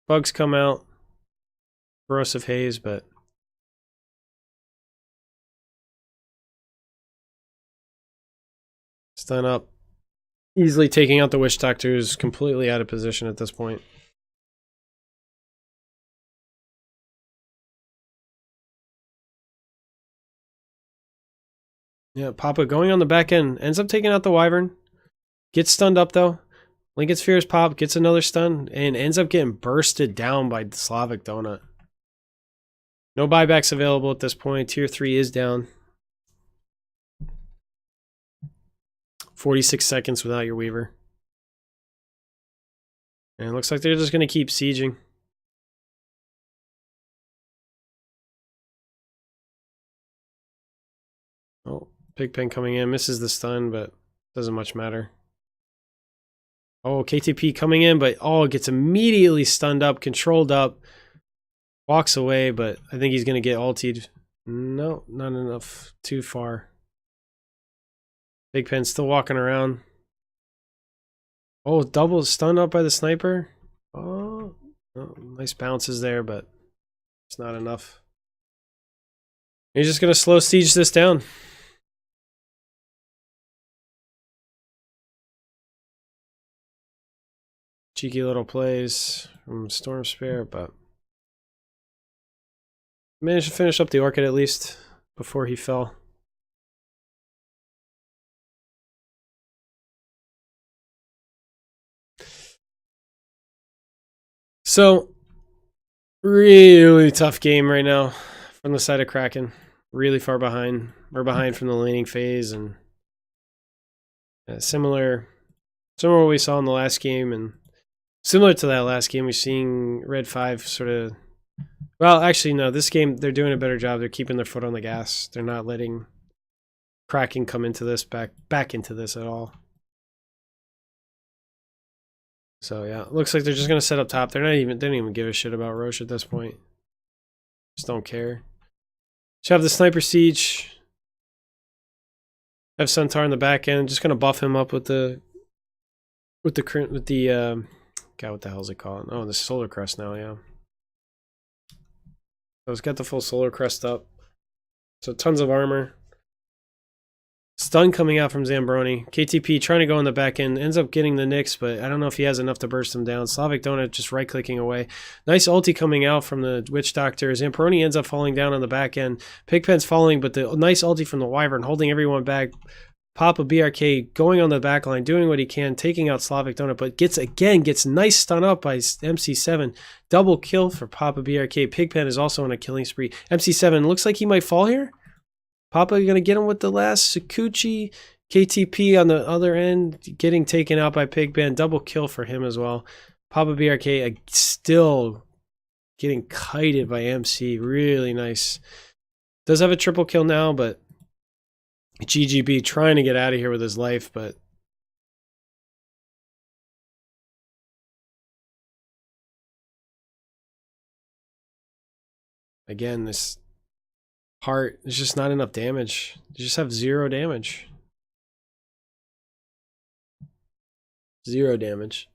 Bugs come out. Corrosive haze, but... Stun up. Easily taking out the Witch Doctor, who's completely out of position at this point. Yeah, Papa going on the back end. Ends up taking out the Wyvern. Gets stunned up, though. Lincoln Spheres pop, gets another stun, and ends up getting bursted down by the Slavic Donut. No buybacks available at this point. Tier 3 is down. 46 seconds without your Weaver. And it looks like they're just going to keep sieging. Oh, Pigpen coming in. Misses the stun, but doesn't much matter. Oh, KTP coming in, but gets immediately stunned up, controlled up. Walks away, but I think he's going to get ultied. No, not enough. Too far. Pigpen still walking around. Oh, double stunned up by the sniper. Oh, nice bounces there, but it's not enough. He's just going to slow siege this down. Cheeky little plays from Storm Spare, but managed to finish up the Orchid at least before he fell. So, really tough game right now from the side of Kraken. Really far behind. We're behind from the laning phase, and similar to what we saw in the last game, and similar to that last game, we're seeing Red 5 sort of... Well, actually, no. This game, they're doing a better job. They're keeping their foot on the gas. They're not letting Kraken come into this, back into this at all. So yeah, it looks like they're just gonna set up top. They don't even give a shit about Roche at this point. Just don't care. Just have the Sniper Siege. Have Centaur in the back end. Just gonna buff him up with the God, what the hell is it called? Oh, the Solar Crest now, yeah. So it's got the full Solar Crest up. So tons of armor. Stun coming out from Zambroni. KTP trying to go on the back end. Ends up getting the Nyx, but I don't know if he has enough to burst him down. Slavic Donut just right-clicking away. Nice ulti coming out from the Witch Doctor. Zambroni ends up falling down on the back end. Pigpen's falling, but the nice ulti from the Wyvern holding everyone back. Papa BRK going on the back line, doing what he can, taking out Slavic Donut, but gets nice stun up by MC7. Double kill for Papa BRK. Pigpen is also on a killing spree. MC7 looks like he might fall here. Papa going to get him with the last Sakuchi. KTP on the other end getting taken out by Pigpen. Double kill for him as well. Papa BRK still getting kited by MC. Really nice. Does have a triple kill now, but GGB trying to get out of here with his life, but again, this heart, there's just not enough damage. You just have 0 damage. 0 damage.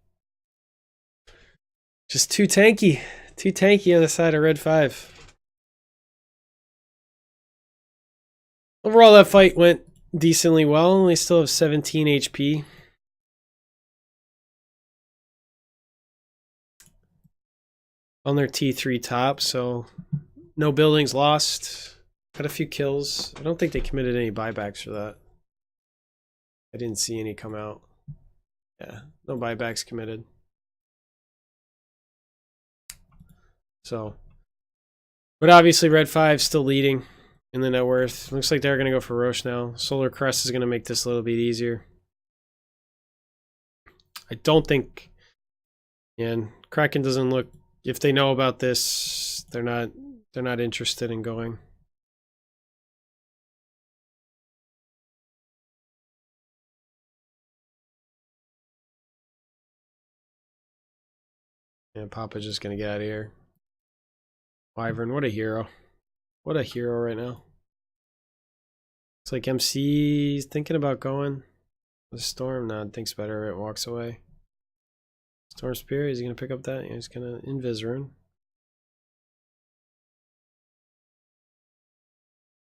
Just too tanky. Too tanky on the side of Red 5. Overall, that fight went decently well. They still have 17 HP. On their T3 top, so no buildings lost. Had a few kills. I don't think they committed any buybacks for that. I didn't see any come out. Yeah, no buybacks committed. So, but obviously Red 5 still leading in the net worth. Looks like they're going to go for Roche now. Solar Crest is going to make this a little bit easier. I don't think, and Kraken doesn't look, if they know about this, they're not interested in going. And Papa's just going to get out of here. Wyvern, what a hero. What a hero right now. It's like MC's thinking about going. The Storm, nah, thinks better, it walks away. Storm Spirit, is he going to pick up that? Yeah, he's going to Invis Rune.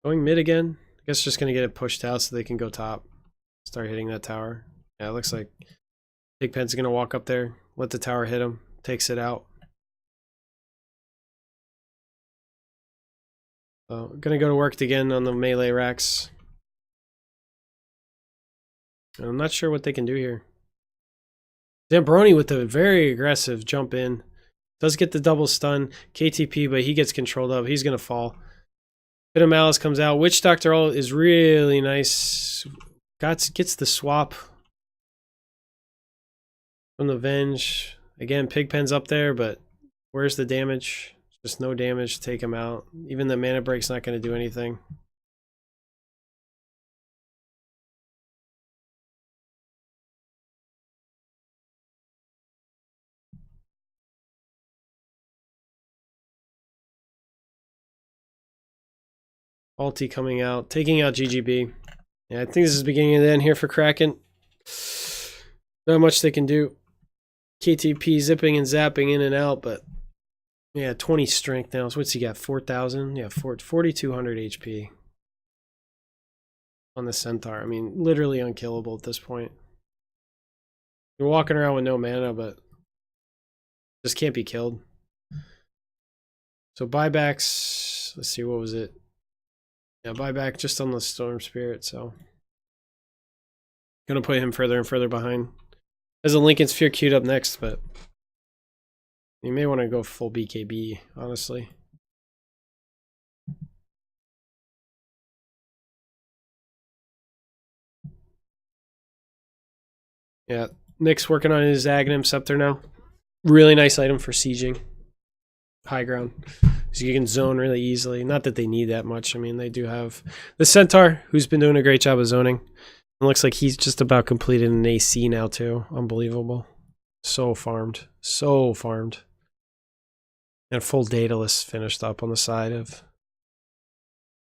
Going mid again. I guess just going to get it pushed out so they can go top. Start hitting that tower. Yeah, it looks like Pigpen's going to walk up there, let the tower hit him, takes it out. So, going to go to work again on the melee racks. I'm not sure what they can do here. Zambroni with a very aggressive jump in. Does get the double stun. KTP, but he gets controlled up. He's going to fall. Bit of Malice comes out. Witch Doctor ult is really nice. Gets the swap from the Venge. Again, Pigpen's up there, but where's the damage? Just no damage to take him out. Even the mana break's not going to do anything. Ulti coming out, taking out GGB. Yeah, I think this is the beginning of the end here for Kraken. Not much they can do. KTP zipping and zapping in and out, but yeah, 20 strength now. So what's he got? 4,000? Yeah, 4,200 HP on the Centaur. I mean, literally unkillable at this point. You're walking around with no mana, but just can't be killed. So buybacks, let's see, what was it? Yeah, buyback just on the Storm Spirit, so gonna put him further and further behind. There's a Lincoln Sphere queued up next, but you may want to go full BKB, honestly. Yeah, Nick's working on his Aghanim Scepter now. Really nice item for sieging. High ground. So you can zone really easily. Not that they need that much. I mean, they do have the Centaur, who's been doing a great job of zoning. It looks like he's just about completed an AC now, too. Unbelievable. So farmed. So farmed. And full Daedalus finished up on the side of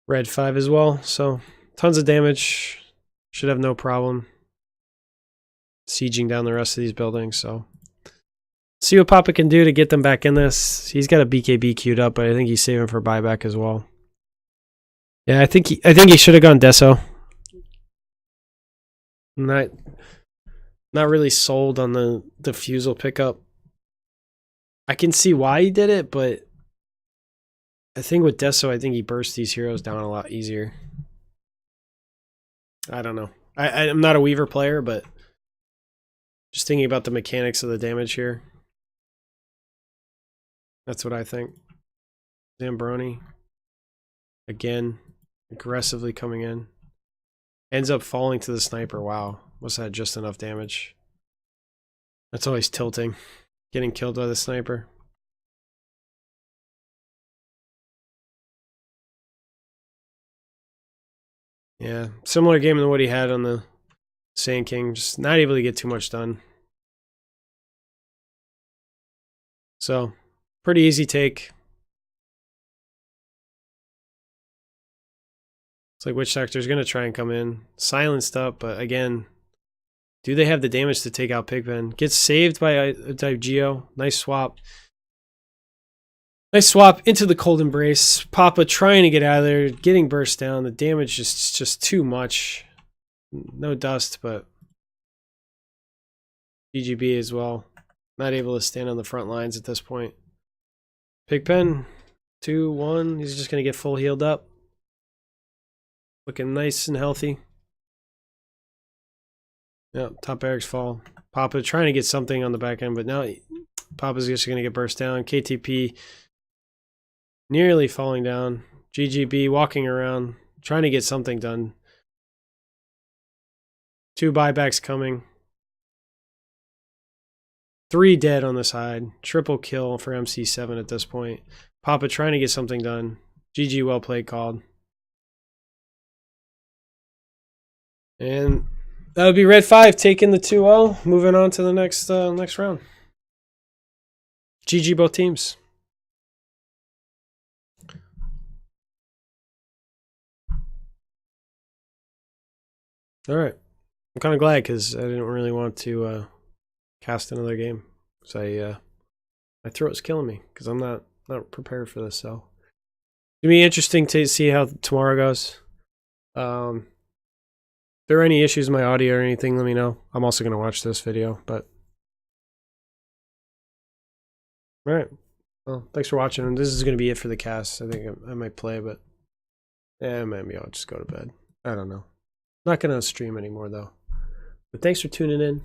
Red 5 as well. So tons of damage. Should have no problem sieging down the rest of these buildings. So see what Papa can do to get them back in this. He's got a BKB queued up, but I think he's saving for buyback as well. Yeah, I think he should have gone Deso. Not really sold on the Fusel pickup. I can see why he did it, but I think with Deso, I think he bursts these heroes down a lot easier. I don't know. I'm not a Weaver player, but just thinking about the mechanics of the damage here. That's what I think. Zambroni. Again, aggressively coming in. Ends up falling to the sniper. Wow. Must have had just enough damage. That's always tilting. Getting killed by the sniper. Yeah. Similar game than what he had on the Sand King. Just not able to get too much done. So, pretty easy take. It's like Witch Doctor's going to try and come in. Silenced up, but again, do they have the damage to take out Pigpen? Gets saved by a type Geo. Nice swap. Nice swap into the Cold Embrace. Papa trying to get out of there, getting burst down. The damage is just too much. No dust, but GGB as well. Not able to stand on the front lines at this point. Pigpen, 2-1. He's just going to get full healed up. Looking nice and healthy. Yeah, top barracks fall. Papa trying to get something on the back end, but now Papa's just going to get burst down. KTP nearly falling down. GGB walking around, trying to get something done. 2 buybacks coming. 3 dead on the side. Triple kill for MC7 at this point. Papa trying to get something done. GG, well played, called. And that would be Red 5 taking the 2-0. Moving on to the next round. GG both teams. All right. I'm kind of glad because I didn't really want to cast another game. So my throat's killing me because I'm not prepared for this. So it'll be interesting to see how tomorrow goes. If there are any issues with my audio or anything, let me know. I'm also going to watch this video. But all right. Well, thanks for watching. And this is going to be it for the cast. I think I might play, but maybe I'll just go to bed. I don't know. Not going to stream anymore, though. But thanks for tuning in.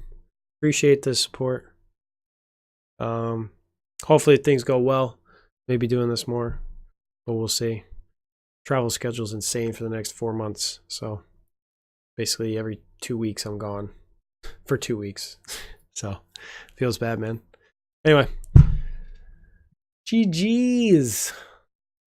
Appreciate the support. Hopefully things go well. Maybe doing this more, but we'll see. Travel schedule's insane for the next 4 months. So basically every 2 weeks I'm gone for 2 weeks. So feels bad, man. Anyway. GG's.